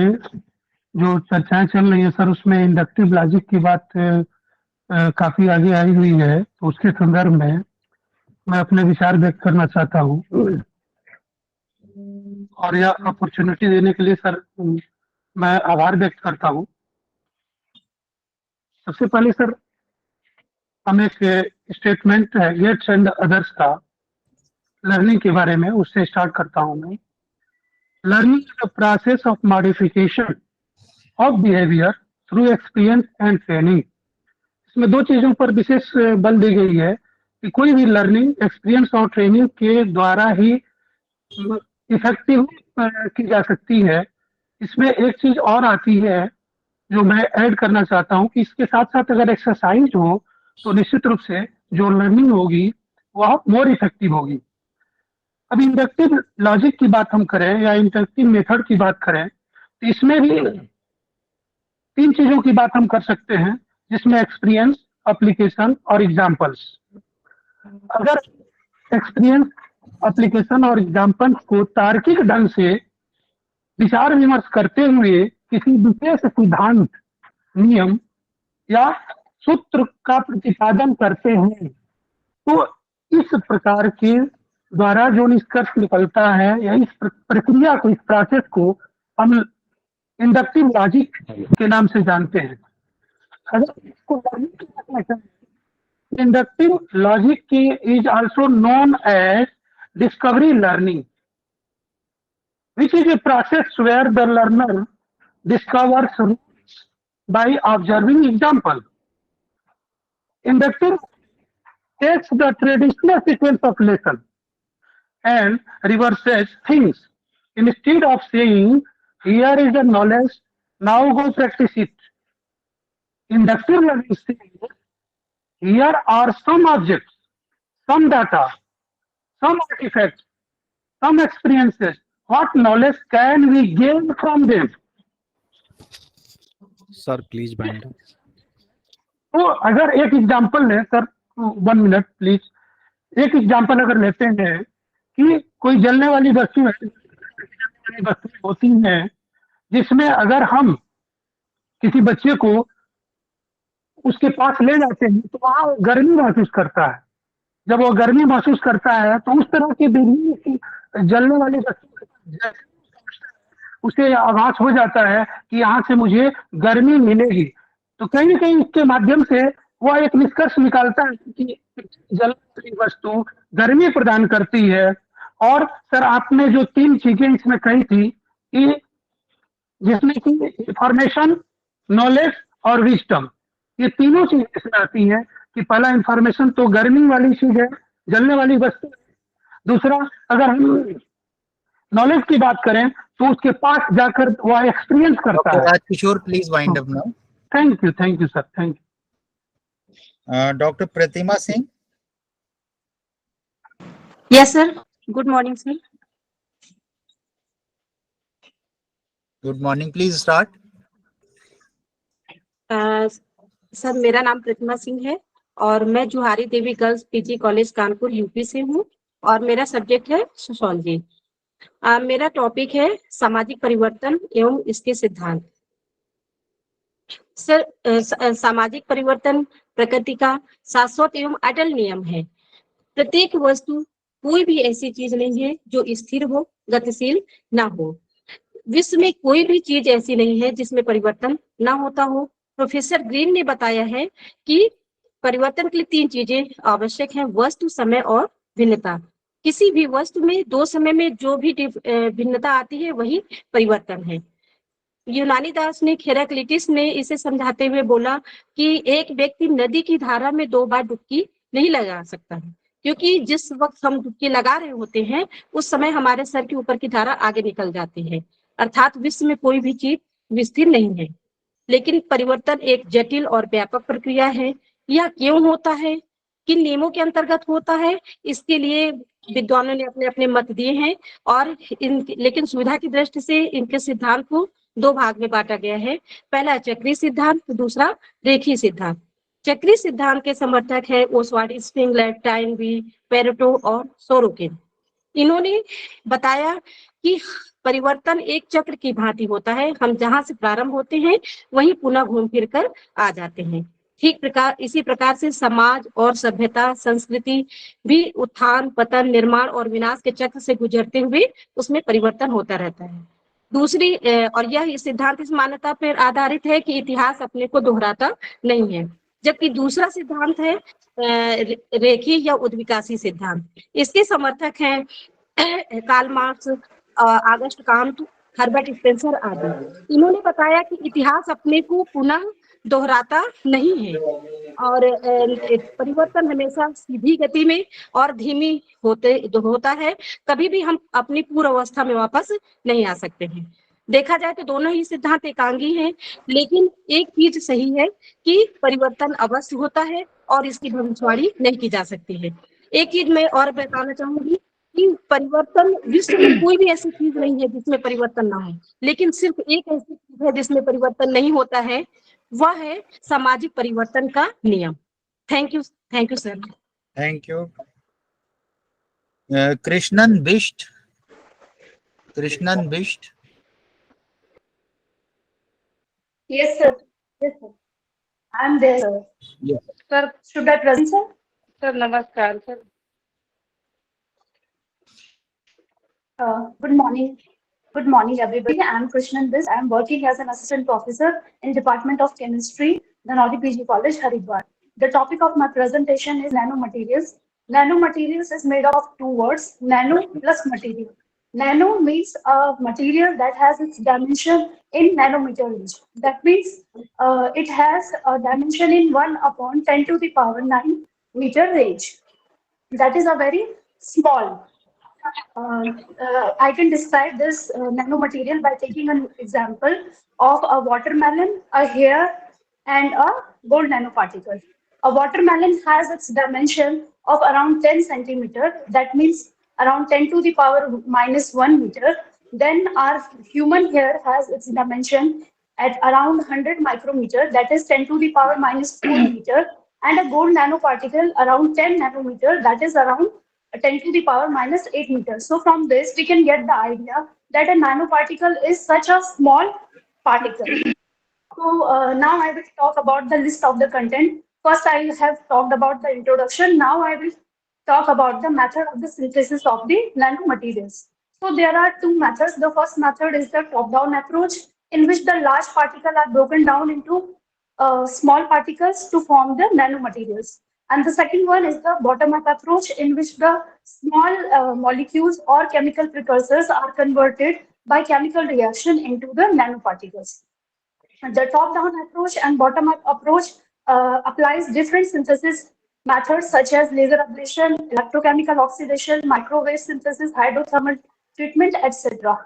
जो चर्चाएं चल रही है सर, उसमें इंडक्टिव लॉजिक की बात काफी आगे आई हुई है, तो उसके संदर्भ में मैं अपने विचार व्यक्त करना चाहता हूँ, और यह अपॉर्चुनिटी देने के लिए सर मैं आभार व्यक्त करता हूँ। सबसे पहले सर हम एक स्टेटमेंट है गेट्स एंड अदर्स का लर्निंग के बारे में, उससे स्टार्ट करता हूँ मैं। Learning is the process of modification of behaviour through experience and training. इसमें दो चीजों पर विशेष बल दी गई है कि कोई भी लर्निंग एक्सपीरियंस और ट्रेनिंग के द्वारा ही इफेक्टिव की जा सकती है। इसमें एक चीज और आती है जो मैं ऐड करना चाहता हूं कि इसके साथ साथ अगर एक्सरसाइज हो तो निश्चित रूप से जो लर्निंग होगी वह मोर इफेक्टिव होगी। अब इंडक्टिव लॉजिक की बात हम करें या इंडक्टिव मेथड की बात करें तो इसमें भी तीन चीजों की बात हम कर सकते हैं, जिसमें एक्सपीरियंस, एप्लीकेशन और एग्जाम्पल्स। अगर एक्सपीरियंस, एप्लीकेशन और एग्जाम्पल्स को तार्किक ढंग से विचार विमर्श करते हुए किसी विशेष सिद्धांत, नियम या सूत्र का प्रतिपादन करते हैं तो इस प्रकार के द्वारा जो निष्कर्ष निकलता है या इस प्रक्रिया को, इस प्रोसेस को हम इंडक्टिव लॉजिक के नाम से जानते हैं। अगर इसको इंडक्टिव लॉजिक की is also known as discovery learning, which is a process where the learner discovers rules by observing example. Inductive takes the traditional sequence of lesson and reverses things. Instead of saying, here is the knowledge, now go practice it. Inductive learning says, here are some objects, some data, some artifacts, some experiences. What knowledge can we gain from them? Sir, please bind. तो अगर एक example ले sir, 1 minute please, एक example अगर लेते हैं कि कोई जलने वाली वस्तु है, वस्तुएं होती हैं जिसमें अगर हम किसी बच्चे को उसके पास ले जाते हैं तो वहाँ गर्मी महसूस करता है। जब वो गर्मी महसूस करता है तो उस तरह की बिजली जलने वाली वस्तु उसे आभास हो जाता है कि यहाँ से मुझे गर्मी मिलेगी, तो कहीं न कहीं इसके माध्यम से वह एक निष्कर्ष निकालता है कि जलने वाली वस्तु गर्मी प्रदान करती है। और सर आपने जो 3 चीजें इसमें कही थी कि जिसमें कि इंफॉर्मेशन, नॉलेज और विजडम, ये तीनों चीजें इसमें आती हैं कि पहला इंफॉर्मेशन तो गर्मी वाली चीज है, जलने वाली वस्तु है। दूसरा, अगर हम नॉलेज की बात करें तो उसके पास जाकर वह एक्सपीरियंस करता है। Rajkishore please wind up now. Thank you sir, thank you. Doctor Pratima Singh. Yes sir, good morning sir. Good morning, please start. Sir मेरा नाम प्रतिमा सिंह है और मैं Juhari Devi girls PG college Kanpur UP से हूँ और मेरा सब्जेक्ट है सोशियोलॉजी। मेरा टॉपिक है सामाजिक परिवर्तन एवं इसके सिद्धांत। सर सामाजिक परिवर्तन प्रकृति का शाश्वत एवं अटल नियम है। प्रत्येक वस्तु, कोई भी ऐसी चीज नहीं है जो स्थिर हो, गतिशील ना हो। विश्व में कोई भी चीज ऐसी नहीं है जिसमें परिवर्तन ना होता हो। प्रोफेसर ग्रीन ने बताया है कि परिवर्तन के लिए 3 चीजें आवश्यक हैं, वस्तु, समय और भिन्नता। किसी भी वस्तु में 2 समय में जो भी भिन्नता आती है वही परिवर्तन है। यूनानी दार्शनिक हेराक्लिटस ने इसे समझाते हुए बोला कि एक व्यक्ति नदी की धारा में 2 बार डुबकी नहीं लगा सकता है, क्योंकि जिस वक्त हम डुबकी लगा रहे होते हैं उस समय हमारे सर के ऊपर की धारा आगे निकल जाती है। अर्थात विश्व में कोई भी चीज स्थिर नहीं है। लेकिन परिवर्तन एक जटिल और व्यापक प्रक्रिया है। यह क्यों होता है, किन नियमों के अंतर्गत होता है, इसके लिए विद्वानों ने अपने अपने मत दिए हैं। और लेकिन सुविधा की दृष्टि से इनके सिद्धांत को 2 भाग में बांटा गया है। पहला चक्रीय सिद्धांत, दूसरा रेखीय सिद्धांत। चक्रीय सिद्धांत के समर्थक है ओसवाल्ड स्प्रिंगलर, टाइनबी, पेरेटो और सोरोकिन। इन्होंने बताया कि परिवर्तन एक चक्र की भांति होता है। हम जहां से प्रारंभ होते हैं वहीं पुनः घूम फिर कर आ जाते हैं। इसी प्रकार से समाज और सभ्यता, संस्कृति भी उत्थान, पतन, निर्माण और विनाश के चक्र से गुजरते हुए उसमें परिवर्तन होता रहता है। दूसरी और यह सिद्धांत इस मान्यता पर आधारित है कि इतिहास अपने को दोहराता नहीं है। जबकि दूसरा सिद्धांत है रेखीय या उद्विकासी सिद्धांत। इसके समर्थक हैं Karl Marx, Auguste Comte, Herbert Spencer आदि। इन्होंने बताया कि इतिहास अपने को पुनः दोहराता नहीं है और परिवर्तन हमेशा सीधी गति में और धीमी होता है। कभी भी हम अपनी पूर्व अवस्था में वापस नहीं आ सकते हैं। देखा जाए तो दोनों ही सिद्धांत एकांगी हैं, लेकिन एक चीज सही है कि परिवर्तन अवश्य होता है और इसकी भविष्यवाणी नहीं की जा सकती है। एक चीज मैं और बताना चाहूंगी कि परिवर्तन, विश्व में कोई भी ऐसी चीज नहीं है जिसमें परिवर्तन ना हो, लेकिन सिर्फ एक ऐसी चीज है जिसमें परिवर्तन नहीं होता है, वह है सामाजिक परिवर्तन का नियम। Thank you sir. Thank you. Krishnan Bisht, Krishnan Bisht. Yes, sir. Yes, sir. I'm there, sir. Yes. Sir, should I present, sir? Sir, namaskar, sir. Good morning. Good morning, everybody. I'm Krishnan Bis. I'm working as an assistant professor in Department of Chemistry, Dhanoli PG College, Haridwar. The topic of my presentation is nanomaterials. Nanomaterials is made of 2 words, nano plus material. Nano means a material that has its dimension in nanometer range. That means it has a dimension in 1/10 to the power 9 meter range. That is a very small. I can describe this nanomaterial by taking an example of a watermelon, a hair, and a gold nanoparticle. A watermelon has its dimension of around 10 centimeter. That means around 10 to the power -1 meter. Then our human hair has its dimension at around 100 micrometer. That is 10 to the power -4 meter. And a gold nanoparticle around 10 nanometer. That is around 10 to the power -8 meters. So from this, we can get the idea that a nanoparticle is such a small particle. So now I will talk about the list of the content. First, I have talked about the introduction. Now I will talk about the method of the synthesis of the nanomaterials. So there are 2 methods. The first method is the top-down approach, in which the large particles are broken down into small particles to form the nanomaterials. And the second one is the bottom-up approach, in which the small molecules or chemical precursors are converted by chemical reaction into the nanoparticles. The top-down approach and bottom-up approach applies different synthesis methods such as laser ablation, electrochemical oxidation, microwave synthesis, hydrothermal treatment, etc.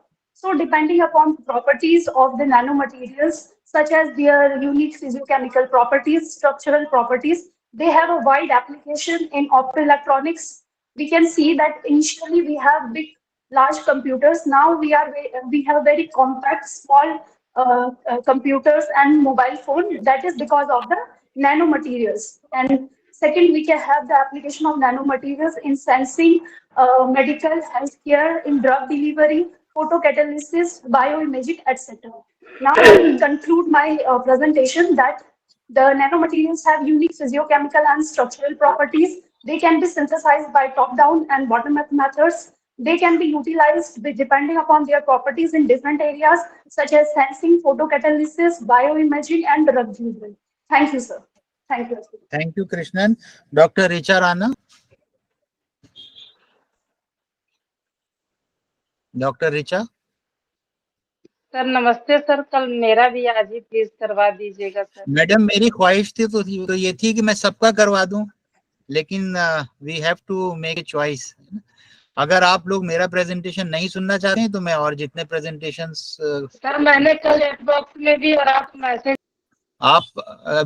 So depending upon properties of the nanomaterials, such as their unique physiochemical properties, structural properties, they have a wide application in optoelectronics. We can see that initially we have big, large computers. Now we have very compact, small computers and mobile phone. That is because of the nanomaterials. And second, we can have the application of nanomaterials in sensing, medical, healthcare, in drug delivery, photocatalysis, bioimaging, etc. Now I will conclude my presentation that the nanomaterials have unique physiochemical and structural properties. They can be synthesized by top-down and bottom-up methods. They can be utilized depending upon their properties in different areas such as sensing, photocatalysis, bioimaging, and drug development. Thank you, sir. Thank you. Thank you, Krishnan. Dr. Richa Rana. Doctor Richa. Sir नमस्ते sir, कल मेरा भी आज ही please करवा दीजिएगा sir. Madam मेरी ख्वाहिश थी तो ये थी कि मैं सबका करवा दूं, लेकिन we have to make a choice. अगर आप लोग मेरा प्रेजेंटेशन नहीं सुनना चाहते हैं तो मैं और जितने प्रेजेंटेशंस सर मैंने कल चैट बॉक्स में भी और आप मैसेज आप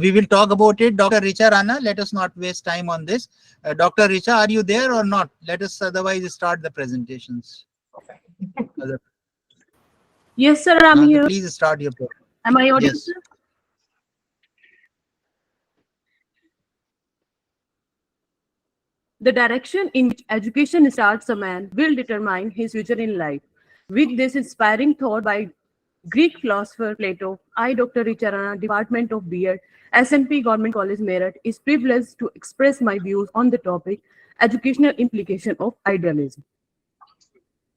we will talk about it. Dr. Richa Rana, let us not waste time on this. Dr. Richa, are you there or not? Let us otherwise start the presentations. Yes, sir, I'm here. Please start your program. Am I audible? Yes. The direction in which education starts a man will determine his future in life. With this inspiring thought by Greek philosopher Plato, I, Dr. Richa Rana, Department of B.Ed, S&P Government College Meerut, is privileged to express my views on the topic, educational implication of idealism.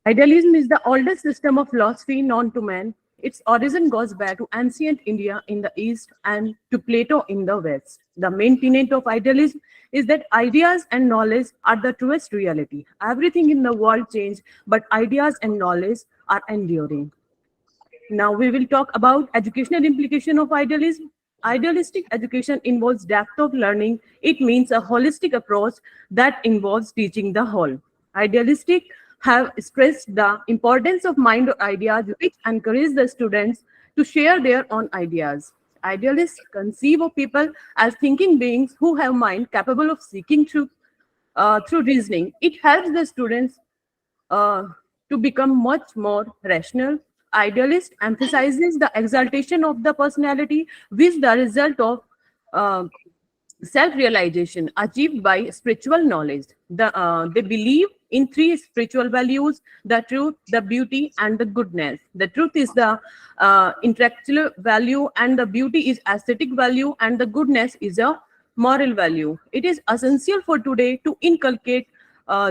Idealism is the oldest system of philosophy known to man. Its origin goes back to ancient India in the East and to Plato in the West. The main tenet of idealism is that ideas and knowledge are the truest reality. Everything in the world changes, but ideas and knowledge are enduring. Now we will talk about educational implication of idealism. Idealistic education involves depth of learning. It means a holistic approach that involves teaching the whole. Idealistic have stressed the importance of mind or ideas, which encourage the students to share their own ideas. Idealists conceive of people as thinking beings who have mind capable of seeking truth through reasoning. It helps the students to become much more rational. Idealist emphasizes the exaltation of the personality, which the result of self-realization achieved by spiritual knowledge. They believe in three spiritual values: the truth, the beauty, and the goodness. The truth is the intellectual value, and the beauty is aesthetic value, and the goodness is a moral value. It is essential for today to inculcate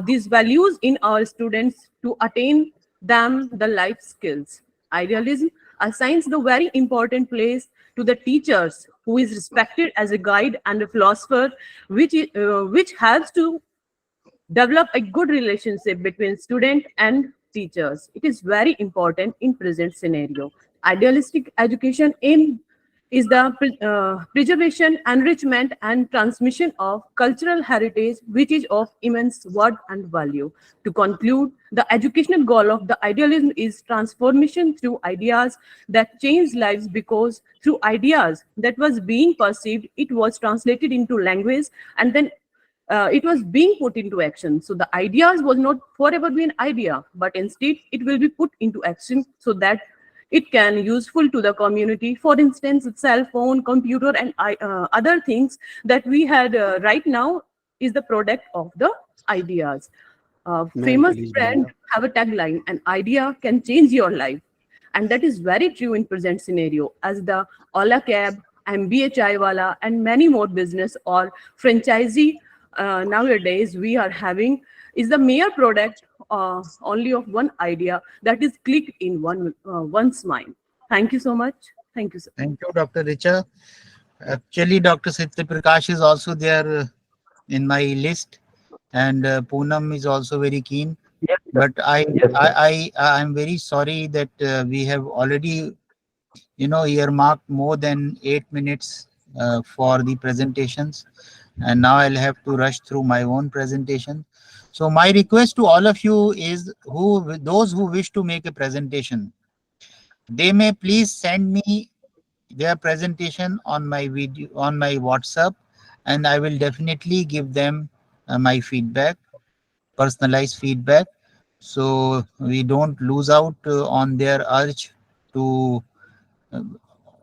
these values in our students to attain them the life skills. Idealism assigns the very important place to the teachers, who is respected as a guide and a philosopher, which helps to develop a good relationship between student and teachers. It is very important in present scenario. Idealistic education is the preservation, enrichment, and transmission of cultural heritage, which is of immense worth and value. To conclude, the educational goal of the idealism is transformation through ideas that change lives, because through ideas that was being perceived, it was translated into language, and then it was being put into action. So the ideas was not forever be an idea, but instead it will be put into action so that it can useful to the community. For instance, cell phone, computer, and other things that we had right now is the product of the ideas. Famous brand have a tagline: an idea can change your life. And that is very true in present scenario, as the Ola Cab, MBA Chaiwala, and many more business or franchisee nowadays we are having is the mere product only of one idea that is clicked in one's mind. Thank you so much. Thank you, sir. Thank you, Dr. Richa. Actually, Dr. Satya Prakash is also there in my list, and Poonam is also very keen. Yes, but I'm very sorry that we have already, earmarked more than 8 minutes for the presentations, and now I'll have to rush through my own presentation. So my request to all of you is, those who wish to make a presentation, they may please send me their presentation on my video, on my WhatsApp, and I will definitely give them my feedback, personalized feedback, so we don't lose out on their urge to,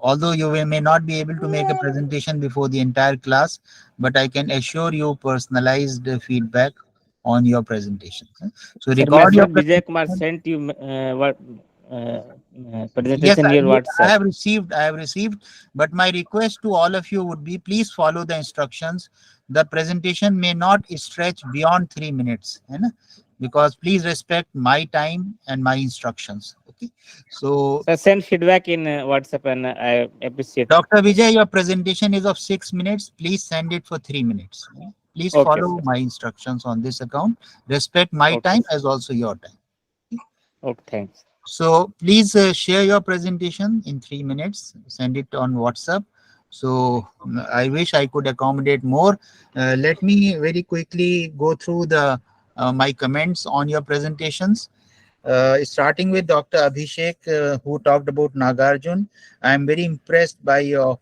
although you may not be able to make a presentation before the entire class, but I can assure you personalized feedback on your presentation. So record your Vijay Kumar sent you what presentation yes, in your WhatsApp. I have received, but my request to all of you would be, please follow the instructions. The presentation may not stretch beyond 3 minutes. because please respect my time and my instructions. Okay, so send feedback in WhatsApp, and I appreciate. Dr. Vijay, your presentation is of 6 minutes. Please send it for 3 minutes. Please Okay, follow sir. my instructions on this account. Respect my Okay. time as also your time. Okay, thanks. So please share your presentation in 3 minutes. Send it on WhatsApp. So I wish I could accommodate more. Let me very quickly go through the my comments on your presentations. Starting with Dr. Abhishek, who talked about Nagarjun. I am very impressed by your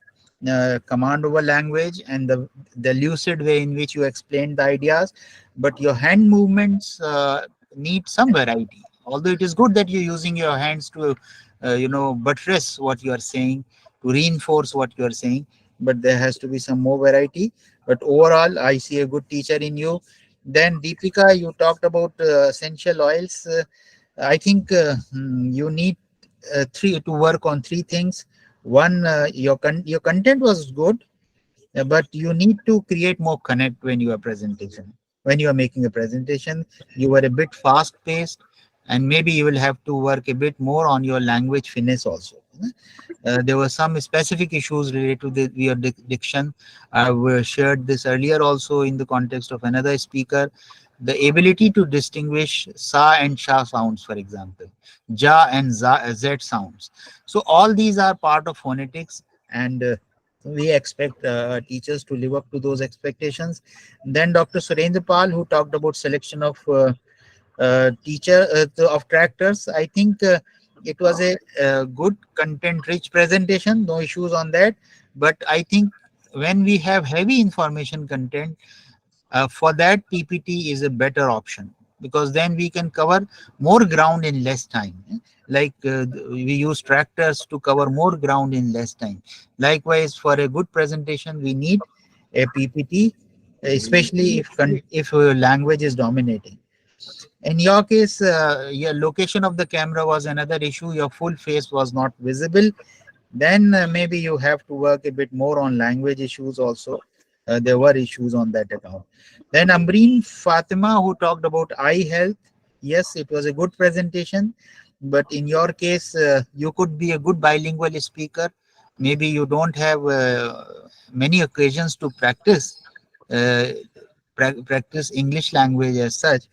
command over language and the lucid way in which you explained the ideas, but your hand movements need some variety. Although it is good that you're using your hands to, buttress what you are saying, to reinforce what you are saying, but there has to be some more variety. But overall, I see a good teacher in you. Then Deepika, you talked about essential oils. I think you need three to work on three things. One, your content was good, but you need to create more connect when you are presentation. When you are making a presentation, you were a bit fast paced, and maybe you will have to work a bit more on your language finesse also. There were some specific issues related to your diction. I've shared this earlier also in the context of another speaker. The ability to distinguish sa and sha sounds, for example, ja and z sounds. So all these are part of phonetics, and we expect teachers to live up to those expectations. Then Dr. Surendra Pal, who talked about selection of of tractors. I think it was a good content rich presentation, no issues on that. But I think when we have heavy information content, for that PPT is a better option, because then we can cover more ground in less time. Like we use tractors to cover more ground in less time. Likewise, for a good presentation, we need a PPT, especially if language is dominating. In your case, your location of the camera was another issue. Your full face was not visible. Then maybe you have to work a bit more on language issues also. There were issues on that account. Then Ambreen Fatima, who talked about eye health. Yes, it was a good presentation, but in your case, you could be a good bilingual speaker. Maybe you don't have many occasions to uh, practice English language as such,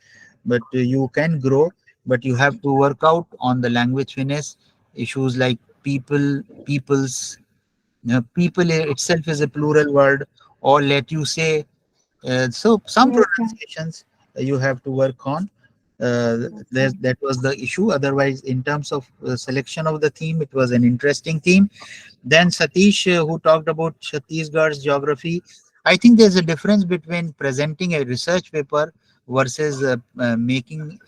but you can grow. But you have to work out on the language finesse issues like people's. People itself is a plural word, or let you say. So some pronunciations you have to work on. That was the issue. Otherwise, in terms of selection of the theme, it was an interesting theme. Then Satish, who talked about Chhattisgarh's geography. I think there's a difference between presenting a research paper versus making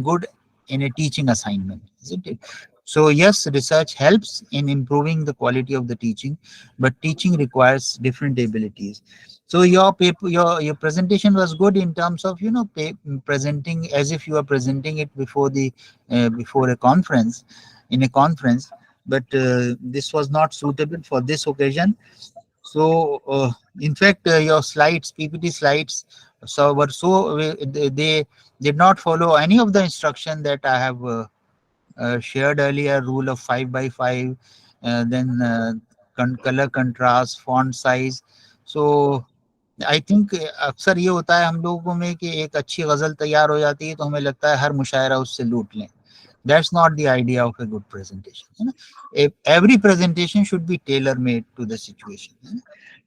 good in a teaching assignment, isn't it? So yes, research helps in improving the quality of the teaching, but teaching requires different abilities. So your paper, your presentation was good in terms of presenting as if you are presenting it before the before a conference, in a conference, but this was not suitable for this occasion. So in fact, your slides, PPT slides, they did not follow any of the instruction that I have shared earlier. Rule of 5 by 5, then color contrast, font size. So I think अक्सर ये होता है हम लोगों में कि एक अच्छी गजल तैयार हो जाती है तो हमें लगता है हर मुशायरा उससे लूट लें. That's not the idea of a good presentation. Every presentation should be tailor made to the situation.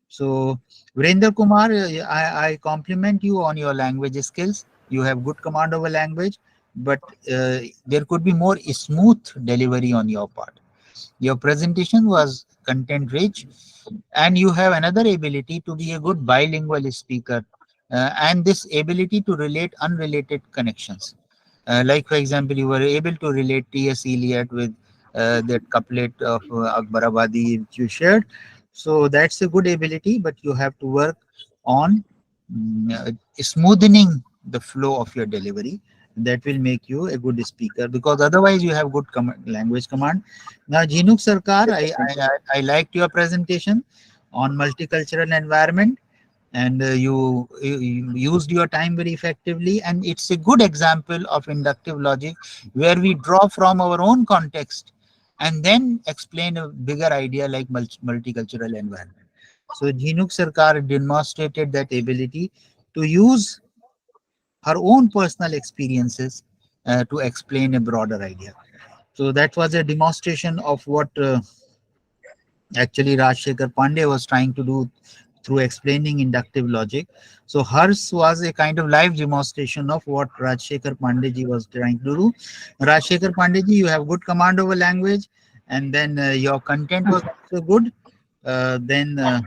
So Virender Kumar, I compliment you on your language skills. You have good command over language, but there could be more smooth delivery on your part. Your presentation was content rich, and you have another ability to be a good bilingual speaker, and this ability to relate unrelated connections. Like, for example, you were able to relate T.S. Eliot with that couplet of Akbarabadi which you shared. So that's a good ability, but you have to work on smoothening the flow of your delivery. That will make you a good speaker, because otherwise you have good language command. Now, Jinuk Sarkar, I liked your presentation on multicultural environment. and you used your time very effectively. And it's a good example of inductive logic where we draw from our own context and then explain a bigger idea like multicultural environment. So Jhinuk Sarkar demonstrated that ability to use her own personal experiences to explain a broader idea. So that was a demonstration of what actually Rajshekhar Pandey was trying to do through explaining inductive logic. So hers was a kind of live demonstration of what Rajshekhar Pandey ji was trying to do. Rajshekhar Pandey ji, you have good command over language, and then your content was also good. Then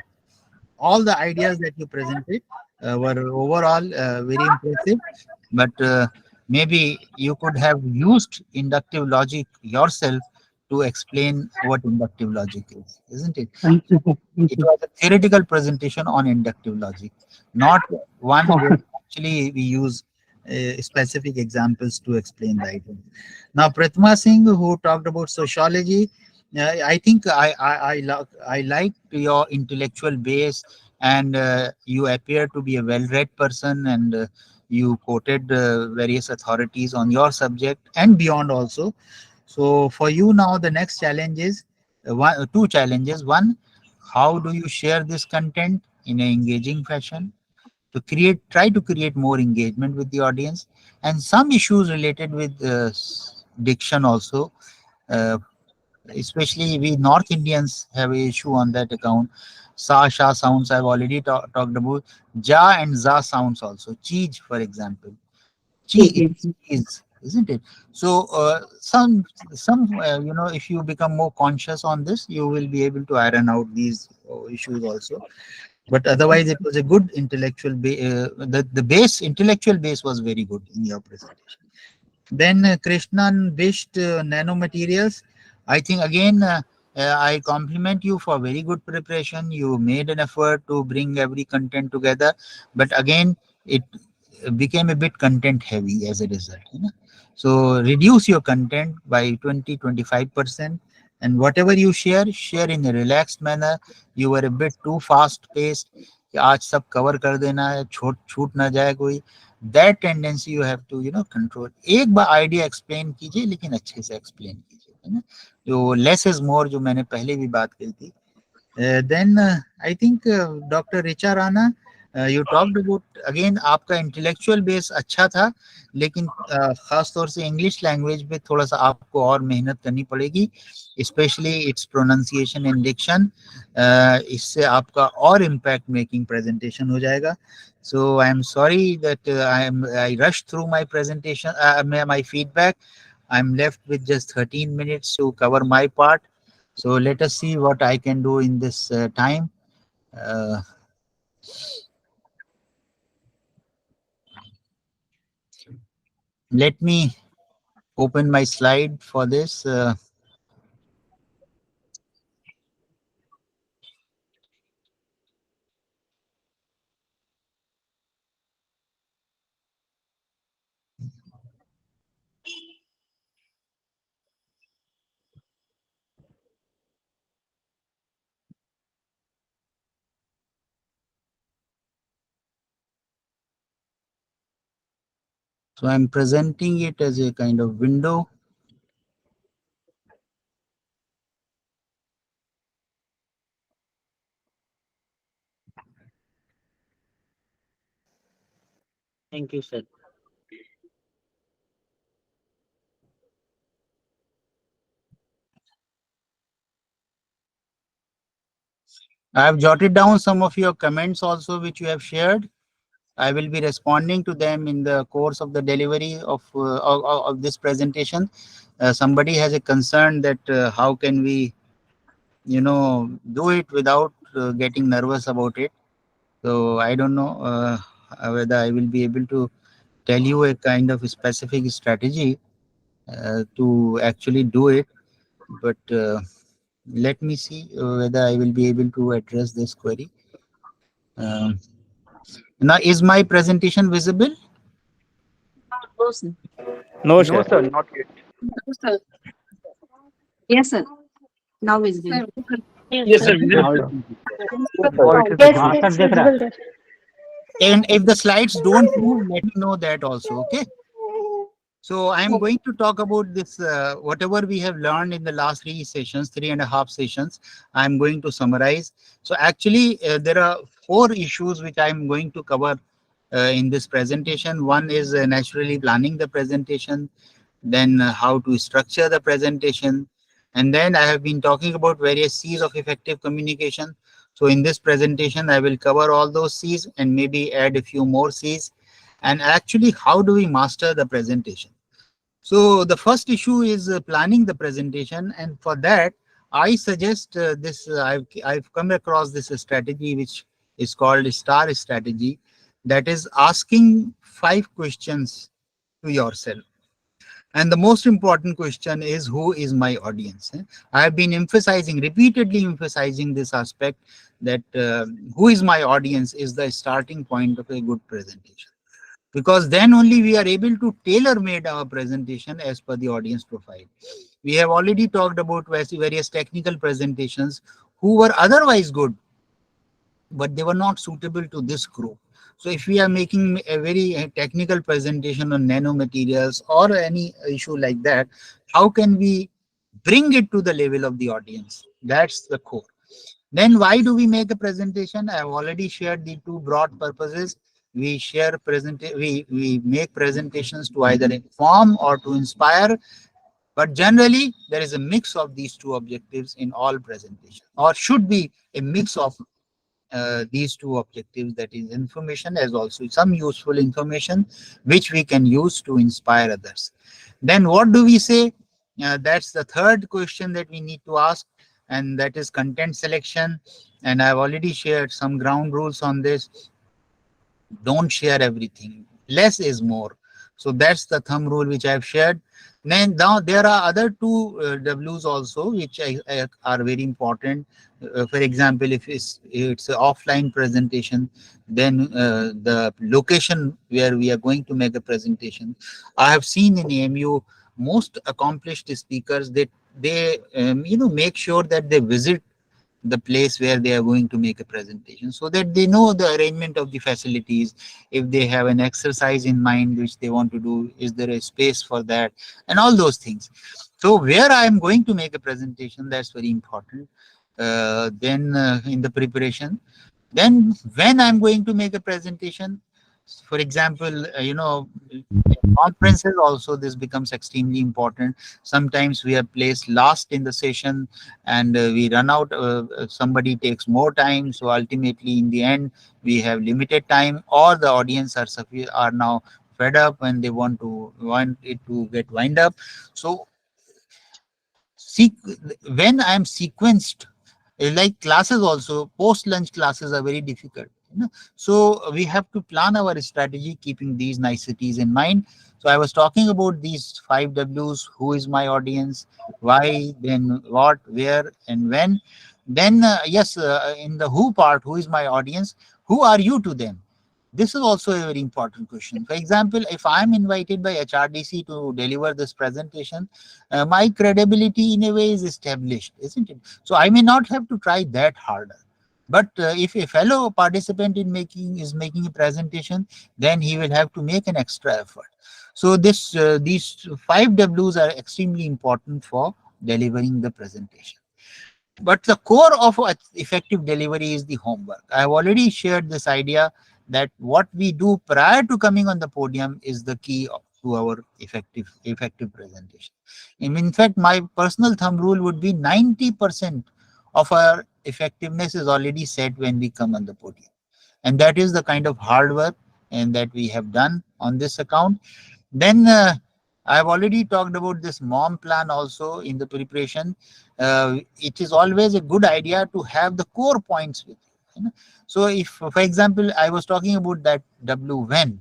all the ideas that you presented were overall very impressive, but maybe you could have used inductive logic yourself to explain what inductive logic is, isn't it? Thank you. Thank It you. was a theoretical presentation on inductive logic, not one where actually we use specific examples to explain the idea. Now, Pratima Singh, who talked about sociology, I think I liked your intellectual base, and you appear to be a well-read person, and you quoted various authorities on your subject and beyond also. So for you now, the next challenge is two challenges. One, how do you share this content in an engaging fashion to try to create more engagement with the audience, and some issues related with diction also. Uh, Especially we North Indians have an issue on that account. Sa, sha sounds I've already talked about. Ja and za sounds also. Cheese, for example. Cheese, isn't it? So if you become more conscious on this, you will be able to iron out these issues also. But otherwise, it was a good intellectual the base intellectual base was very good in your presentation. Then Krishnan Bisht nanomaterials. I think again I compliment you for very good preparation. You made an effort to bring every content together, but again it became a bit content heavy as a result. So reduce your content by 20-25%, and whatever you share in a relaxed manner. You were a bit too fast paced. आज सब cover कर देना है, छूट ना जाए कोई. That tendency you have to control. एक बार आइडिया एक्सप्लेन कीजिए, लेकिन अच्छे से एक्सप्लेन कीजिए, है ना. जो लेस इज मोर, जो मैंने पहले भी बात की थी. Then I think Dr. Richa Rana, you talked about again आपका इंटेलेक्चुअल बेस अच्छा था, लेकिन खास तौर से इंग्लिश लैंग्वेज पे थोड़ा सा आपको और मेहनत करनी पड़ेगी, specially its pronunciation and diction. इससे आपका और इम्पैक्ट मेकिंग प्रेजेंटेशन हो जाएगा. So I am sorry that I rushed through my presentation, my feedback. I'm left with just 13 minutes to cover my part. So let us see what I can do in this time. Let me open my slide for this. So I'm presenting it as a kind of window. Thank you, sir. I have jotted down some of your comments also, which you have shared. I will be responding to them in the course of the delivery of this presentation. Somebody has a concern that how can we, do it without getting nervous about it. So I don't know whether I will be able to tell you a kind of specific strategy to actually do it. But let me see whether I will be able to address this query. Now, is my presentation visible? No, sir. Not yet. Sir. Yes, sir. Now is visible. Yes, sir. Yes, sir. हाँ sir, दिख रहा है. And if the slides don't move, let me know that also. Okay. So I'm going to talk about this, whatever we have learned in the last 3.5 sessions, I'm going to summarize. So actually, there are 4 issues which I'm going to cover in this presentation. One is naturally planning the presentation, then how to structure the presentation. And then I have been talking about various C's of effective communication. So in this presentation, I will cover all those C's and maybe add a few more C's. And actually, how do we master the presentation? So the first issue is planning the presentation, and for that I suggest this. I've come across this strategy which is called STAR strategy, that is asking 5 questions to yourself. And the most important question is, who is my audience? I have been repeatedly emphasizing this aspect, that who is my audience is the starting point of a good presentation, because then only we are able to tailor made our presentation as per the audience profile. We have already talked about various technical presentations who were otherwise good, but they were not suitable to this group. So if we are making a very technical presentation on nanomaterials or any issue like that, how can we bring it to the level of the audience? That's the core. Then why do we make a presentation? I have already shared the 2 broad purposes. We make presentations to either inform or to inspire, but generally there is a mix of these 2 objectives in all presentations, or should be a mix of these 2 objectives, that is information as also some useful information which we can use to inspire others. Then what do we say? That's the third question that we need to ask, and that is content selection. And I've already shared some ground rules on this. Don't share everything. Less is more. So that's the thumb rule which I've shared. Then now there are other 2 W's also which are very important. For example, if it's an offline presentation, then the location where we are going to make a presentation. I have seen in AMU most accomplished speakers that they make sure that they visit the place where they are going to make a presentation, so that they know the arrangement of the facilities. If they have an exercise in mind which they want to do, is there a space for that, and all those things. So where I am going to make a presentation, that's very important. Then in the preparation, then when I'm going to make a presentation, for example, conferences also, this becomes extremely important. Sometimes we are placed last in the session and we run out, somebody takes more time, so ultimately in the end we have limited time, or the audience are now fed up and they want it to get wind up. So when I am sequenced, like classes also, post lunch classes are very difficult, so we have to plan our strategy keeping these niceties in mind. So I was talking about these 5 W's: who is my audience, why, then what, where, and when. Then yes, in the who part, who is my audience, who are you to them? This is also a very important question. For example, if I am invited by HRDC to deliver this presentation, my credibility in a way is established, isn't it? So I may not have to try that harder. But if a fellow participant is making a presentation, then he will have to make an extra effort. So these 5 W's are extremely important for delivering the presentation. But the core of effective delivery is the homework. I have already shared this idea that what we do prior to coming on the podium is the key to our effective presentation. In fact, my personal thumb rule would be 90% of our effectiveness is already set when we come on the podium. And that is the kind of hard work and that we have done on this account. Then I've already talked about this MOM plan also in the preparation. It is always a good idea to have the core points with you. So if, for example, I was talking about that W when,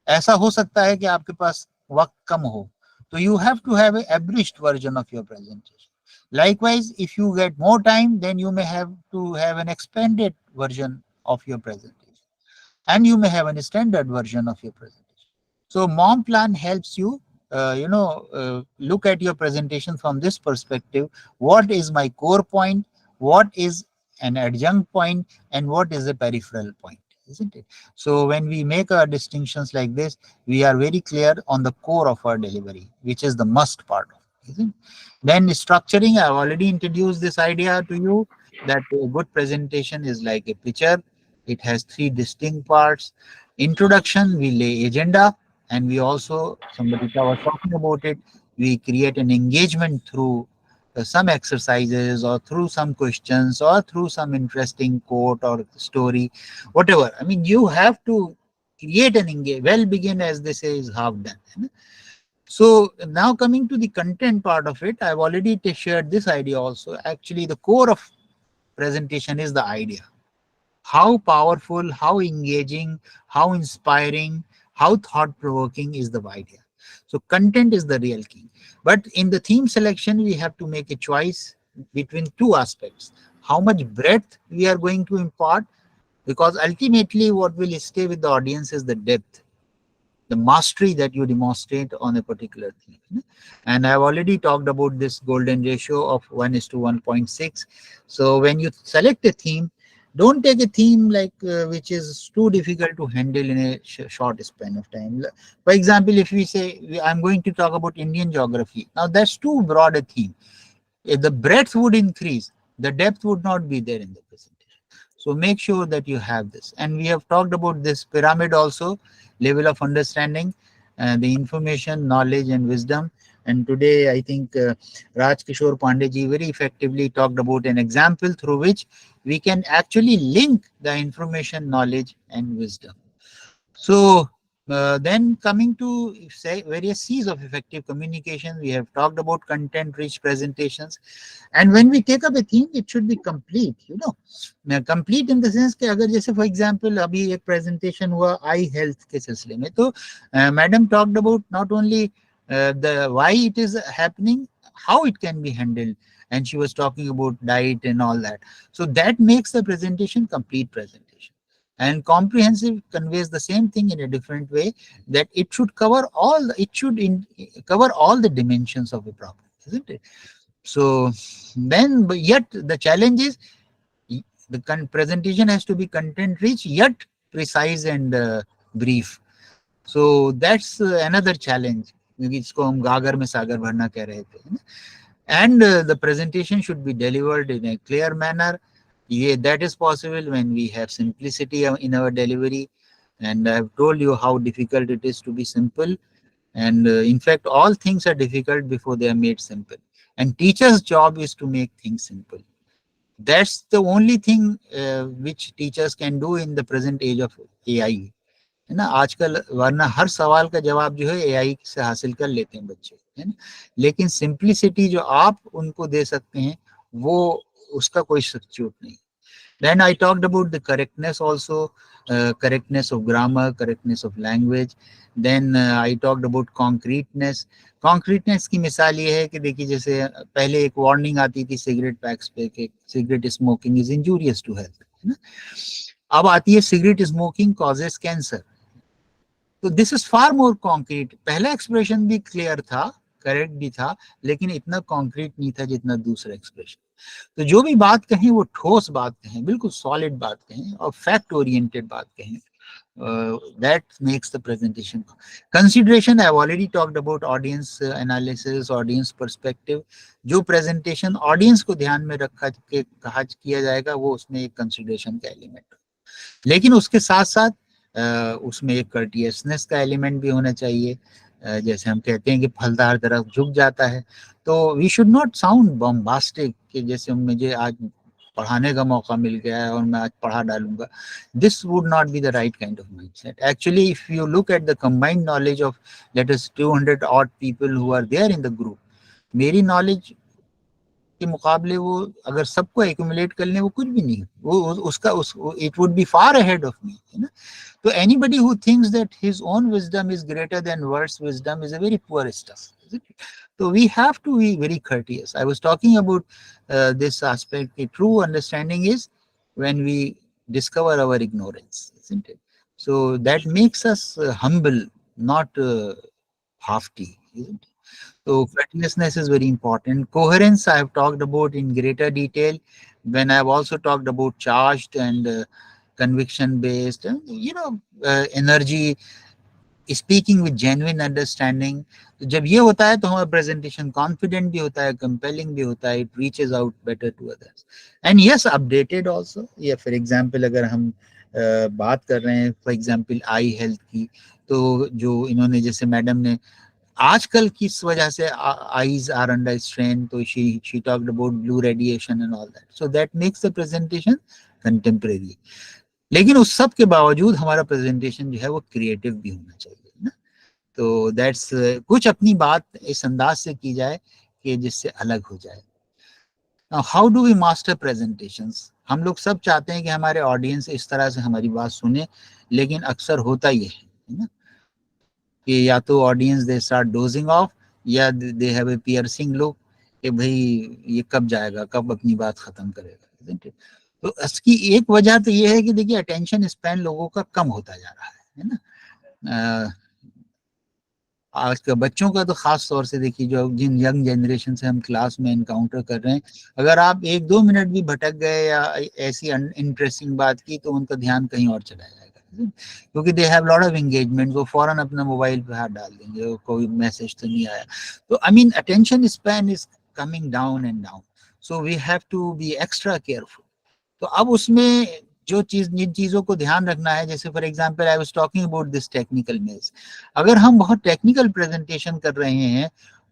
ऐसा हो सकता है कि आपके पास वक्त कम हो, तो you have to have an abridged version of your presentation. Likewise, if you get more time, then you may have to have an expanded version of your presentation, and you may have a standard version of your presentation. So MOM plan helps you, look at your presentation from this perspective. What is my core point? What is an adjunct point? And what is a peripheral point? isn't it? So when we make our distinctions like this, we are very clear on the core of our delivery, which is the must part of it, isn't it? Then structuring, I've already introduced this idea to you that a good presentation is like a picture. It has three distinct parts. Introduction, we lay agenda, and we also, somebody was talking about it, we create an engagement through some exercises or through some questions or through some interesting quote or story, whatever. I mean, you have to create an engage. Well begin, as they say, is half done. So now coming to the content part of it, I've already shared this idea also. Actually, the core of presentation is the idea. How powerful, how engaging, how inspiring, how thought-provoking is the idea. So content is the real key. But in the theme selection, we have to make a choice between two aspects. How much breadth we are going to impart, because ultimately what will stay with the audience is the depth, the mastery that you demonstrate on a particular theme. And I've already talked about this golden ratio of 1:1.6. So when you select a theme, don't take a theme like which is too difficult to handle in a short span of time. For example, if we say I'm going to talk about Indian geography, now that's too broad a theme. If the breadth would increase, the depth would not be there in the presentation. So make sure that you have this. And we have talked about this pyramid also, level of understanding, the information, knowledge, and wisdom. And today, I think Raj Kishore Pandey very effectively talked about an example through which we can actually link the information, knowledge, and wisdom. So then coming to say various C's of effective communication, we have talked about content-rich presentations. And when we take up a theme, it should be complete, complete in the sense कि अगर जैसे for example अभी एक presentation हुआ eye health के सिलसिले में, तो madam talked about not only the why it is happening, how it can be handled, and she was talking about diet and all that. So that makes the presentation complete presentation. And comprehensive conveys the same thing in a different way, that it should cover all, cover all the dimensions of a problem, isn't it? So then, but yet the challenge is the presentation has to be content rich yet precise and brief. So that's another challenge. इसको हम गागर में सागर भरना कह रहे थे. And the presentation should be delivered in a clear manner. Yeah, that is possible when we have simplicity in our delivery. And I've told you how difficult it is to be simple. And in fact, all things are difficult before they are made simple. And teacher's job is to make things simple. That's the only thing which teachers can do in the present age of AI. है ना, आजकल वरना हर सवाल का जवाब जो है AI से हासिल कर लेते हैं बच्चे, है ना, लेकिन सिंप्लिसिटी जो आप उनको दे सकते हैं वो उसका कोई सब्स्टिट्यूट नहीं. Then I talked about the correctness also, correctness of grammar, correctness of language. Then I talked about concreteness. Concreteness की मिसाल ये है कि देखिए जैसे पहले एक वार्निंग आती थी सिगरेट पैक्स पे कि cigarette smoking is injurious to health, है ना. अब आती है सिगरेट स्मोकिंग कॉजेस कैंसर. तो this is far more concrete. पहला एक्सप्रेशन भी क्लियर था, करेक्ट भी था, लेकिन इतना कॉन्क्रीट नहीं था जितना दूसरा एक्सप्रेशन. तो जो भी बात कहें वो ठोस बात कहें, बिल्कुल सॉलिड बात कहें और फैक्ट ओरिएंटेड बात कहें. That makes the presentation. Consideration, I have already talked about audience analysis, audience perspective. जो presentation audience को ध्यान में रखा के कहा किया जाएगा वो उसमें एक consideration का element. लेकिन उसके साथ साथ उसमें एक courteousness का element भी होना चाहिए. जैसे हम कहते हैं कि फलदार तरफ झुक जाता है, तो we should not sound bombastic कि जैसे मुझे आज पढ़ाने का मौका मिल गया है और मैं आज पढ़ा डालूंगा. This would not be the right kind of mindset. Actually if you look at the combined knowledge of let us 200 odd people who are there in the group, मेरी नॉलेज के मुकाबले वो अगर सबको एक्यूमुलेट कर लें वो कुछ भी नहीं, वो उसका it would be far ahead of me, है ना. So anybody who thinks that his own wisdom is greater than world's wisdom is a very poor stuff. So we have to be very courteous. I was talking about this aspect. The true understanding is when we discover our ignorance, isn't it? So that makes us humble, not haughty, isn't it? So courteousness is very important. Coherence I have talked about in greater detail when I have also talked about charged and conviction based, energy, speaking with genuine understanding. जब ये होता है तो हमारा presentation confident भी होता है, compelling भी होता है, it reaches out better to others and yes updated also. या फॉर एग्जांपल अगर हम बात कर रहे हैं फॉर एग्जांपल आई हेल्थ की, तो जो इन्होंने जैसे मैडम ने आजकल किस वजह से आईज आर अंडर स्ट्रेन, तो she talked about blue radiation and all that, so that makes the presentation contemporary. लेकिन उस सब के बावजूद हमारा प्रेजेंटेशन जो है वो क्रिएटिव भी होना चाहिए ना। तो दैट्स कुछ अपनी बात इस अंदाज से की जाए कि जिससे अलग हो जाए। How do we master presentations? हम लोग सब चाहते हैं कि हमारे ऑडियंस इस तरह से हमारी बात सुने, लेकिन अक्सर होता ही है ना कि या तो audience they start dozing off, या they have a piercing look कि भाई ये कब जाएगा, कब अपनी बात खत्म करेगा। तो इसकी एक वजह तो ये है कि देखिए अटेंशन स्पैन लोगों का कम होता जा रहा है ना। आज के बच्चों का तो खास तौर से देखिए, जो जिन यंग जनरेशन से हम क्लास में एनकाउंटर कर रहे हैं, अगर आप 1-2 मिनट भी भटक गए या ऐसी इंटरेस्टिंग बात की तो उनका ध्यान कहीं और चला जाएगा, क्योंकि they have lot of engagement. वो फौरन अपना मोबाइल पे हाथ डाल देंगे, कोई मैसेज तो नहीं आया। तो I mean attention span is coming down and down, so we have to be extra careful. तो अब उसमें जिन चीजों को ध्यान रखना है, जैसे for example I was talking about this technical mails, अगर हम बहुत टेक्निकल प्रेजेंटेशन कर रहे हैं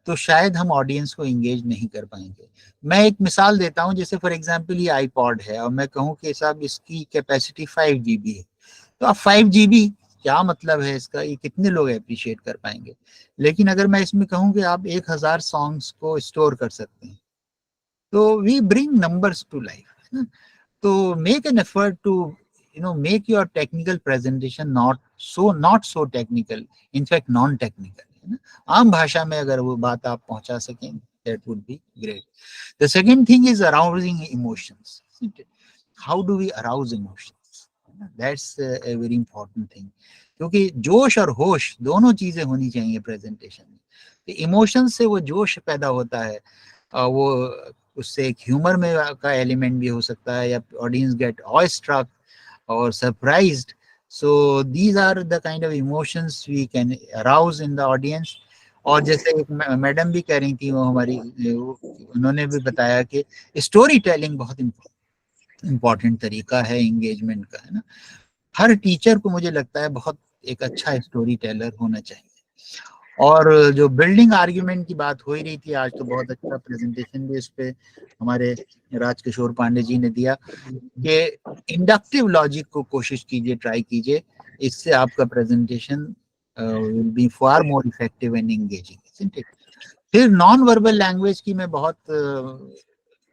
तो शायद हम ऑडियंस को एंगेज नहीं कर पाएंगे। मैं एक मिसाल देता हूं, जैसे फॉर एग्जांपल ये आईपॉड है और मैं कहूं कि साहब इसकी कैपेसिटी 5 GB है, तो अब 5 GB क्या मतलब है इसका, ये कितने लोग अप्रिशिएट कर पाएंगे। लेकिन अगर मैं इसमें कहूं कि आप 1000 सॉन्ग्स को स्टोर कर सकते हैं, तो we bring numbers to life. तो make an effort to make your technical presentation not so technical, in fact non technical, है ना। आम भाषा में अगर वो बात आप पहुंचा सकें, that would be great. The second thing is arousing emotions. How do we arouse emotions? That's a very important thing, क्योंकि जोश और होश दोनों चीजें होनी चाहिए प्रेजेंटेशन में। इमोशन से वो जोश पैदा होता है, वो उससे एक ह्यूमर में का एलिमेंट भी हो सकता है, या ऑडियंस गेट ऑ स्ट्रक और surprised. So these are the kind of emotions we can arouse in the audience. और जैसे एक मैडम भी कह रही थी, वो हमारी, उन्होंने भी बताया कि स्टोरी टेलिंग बहुत इम्पोर्टेंट तरीका है एंगेजमेंट का, है ना। हर टीचर को मुझे लगता है बहुत एक अच्छा स्टोरी टेलर होना चाहिए। और जो बिल्डिंग आर्ग्यूमेंट की बात हो ही रही थी, आज तो बहुत अच्छा प्रेजेंटेशन भी इस पे हमारे राजकिशोर पांडे जी ने दिया कि इंडक्टिव लॉजिक को कोशिश कीजिए, ट्राई कीजिए, इससे आपका presentation will be far more effective and engaging. फिर नॉन वर्बल लैंग्वेज की मैं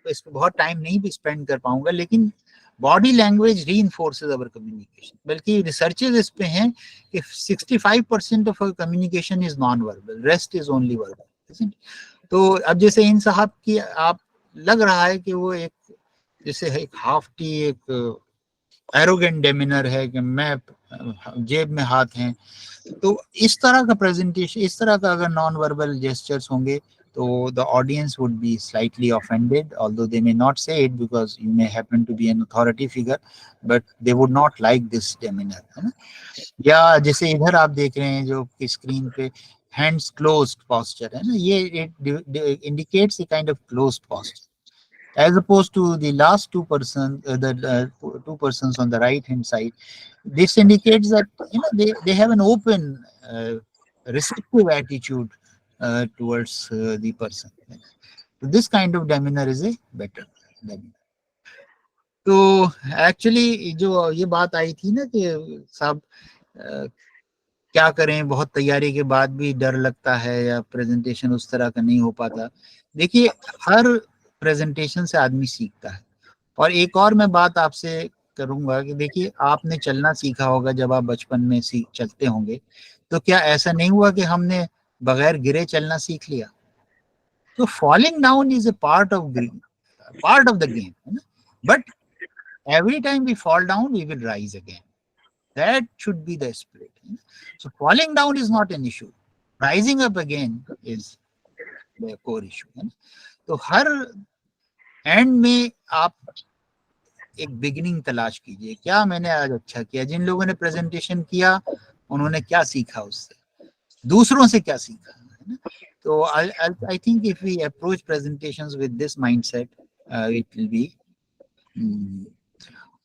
इस पर बहुत टाइम नहीं भी स्पेंड कर पाऊंगा, लेकिन बॉडी लैंग्वेज रीइंफोर्सेस अवर कम्युनिकेशन। बल्कि रिसर्चेस इस पे हैं कि 65% of our communication is non verbal, rest is only verbal. तो अब जैसे इन साहब की आप लग रहा है कि वो एक जैसे एक हाफ्टी, एक एरोगेंट डेमिनर है कि मैं जेब में हाथ हैं, तो इस तरह का प्रेजेंटेशन, इस तरह का अगर नॉन वर्बल जेस्चर्स होंगे तो the audience would be slightly offended, although they may not say it because you may happen to be an authority figure, but they would not like this demeanor, है ना। या जैसे इधर आप देख रहे हैं जो स्क्रीन पे hands closed posture है ना, ये it indicates a kind of closed posture, as opposed to the last two persons on the right hand side. This indicates that they have an open receptive attitude towards the person. So this kind of demeanor is a better demeanor. तो actually जो ये बात आई थी ना कि साहब क्या करें, बहुत तैयारी के बाद भी डर लगता है या प्रेजेंटेशन उस तरह का नहीं हो पाता। देखिए हर प्रेजेंटेशन से आदमी सीखता है। और एक और मैं बात आपसे करूंगा कि देखिए आपने चलना सीखा होगा जब आप बचपन में चलते होंगे, तो क्या ऐसा नहीं हुआ कि हमने बगैर गिरे चलना सीख लिया? तो falling down is a part of the game, but every time we fall down we will rise again, that should be the spirit. So falling down is not an issue, rising up again is the core issue, है ना। तो her and में आप एक beginning तलाश कीजिए, क्या मैंने आज अच्छा किया, जिन लोगों ने प्रेजेंटेशन किया उन्होंने क्या सीखा उससे, दूसरों से क्या सीखा, है ना। तो I think if we approach presentations with this mindset it will be.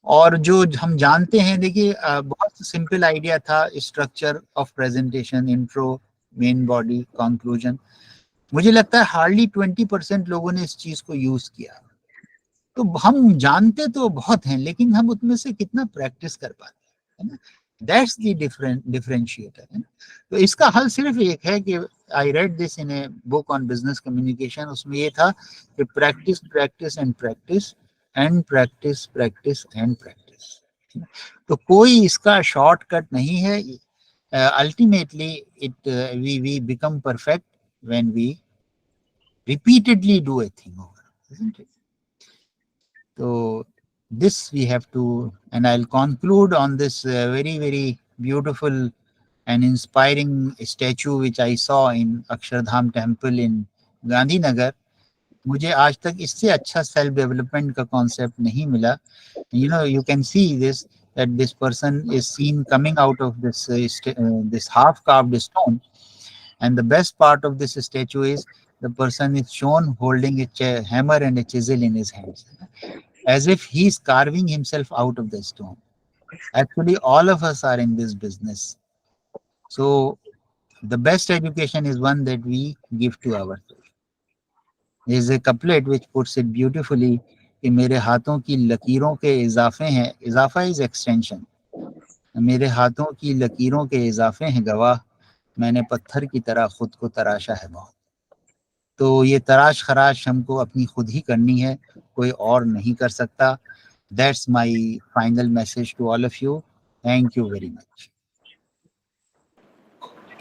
और जो हम जानते हैं, देखिए बहुत सिंपल आइडिया था, structure of presentation, intro, main body, conclusion. मुझे लगता है हार्डली 20% लोगों ने इस चीज को यूज किया। तो हम जानते तो बहुत हैं, लेकिन हम उसमें से कितना प्रैक्टिस कर पाते हैं, है ना। दैट्स द डिफरेंशिएटर, है ना। तो इसका हल सिर्फ एक है कि I read this in a book on business communication, उसमें ये था कि practice practice and practice and practice practice and practice. तो कोई इसका शॉर्टकट नहीं है। Ultimately it we become perfect when we repeatedly do a thing over, isn't it? So this we have to, and I'll conclude on this very beautiful and inspiring statue which I saw in Akshardham temple in Gandhinagar. मुझे आज तक इससे अच्छा self development का concept नहीं मिला। You know, you can see this, that this person is seen coming out of this half carved stone, and the best part of this statue is the person is shown holding a hammer and a chisel in his hands, as if he is carving himself out of the stone. Actually, all of us are in this business. So the best education is one that we give to ourselves. There is a couplet which puts it beautifully कि मेरे हाथों की लकीरों के इजाफे हैं, इजाफा is extension, मेरे हाथों की लकीरों के इजाफे हैं गवाह, मैंने पत्थर की तरह खुद को तराशा है बहुत। तो ये तराश खराश हमको अपनी खुद ही करनी है, कोई और नहीं कर सकता। That's my final message to all of you. Thank you very much.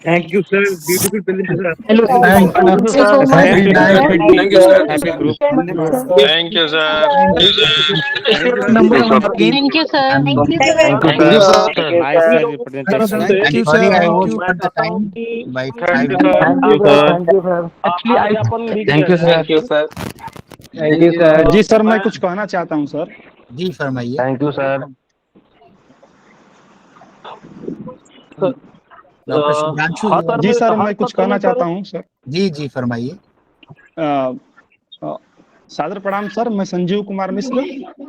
Thank you, sir. Beautiful presentation. Hello, sir. Thank you. Thank you, sir. Very nice. Thank you, sir. Happy group. Thank you, sir. Number one again. Thank you, sir. Thank you, sir. Thank you, sir. Nice presentation. Thank you, Sorry, sir. I overshot the time by 5 minutes. Thank you, sir. Thank you, sir. Actually, Thank you, sir. Thank you, sir. Thank you, sir. जी sir, मैं कुछ कहना चाहता हूँ sir. जी फरमाइए। Thank you, sir. Doctor Sudhanshu ji sir, मैं कुछ कहना चाहता हूँ सर। जी जी फरमाइए। सादर प्रणाम सर, मैं संजीव कुमार मिश्र,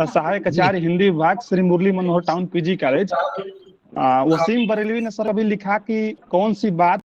सहायक आचार्य हिंदी विभाग, Shri Murli Manohar town PG college. Waseem Barelvi ने सर अभी लिखा कि कौन सी बात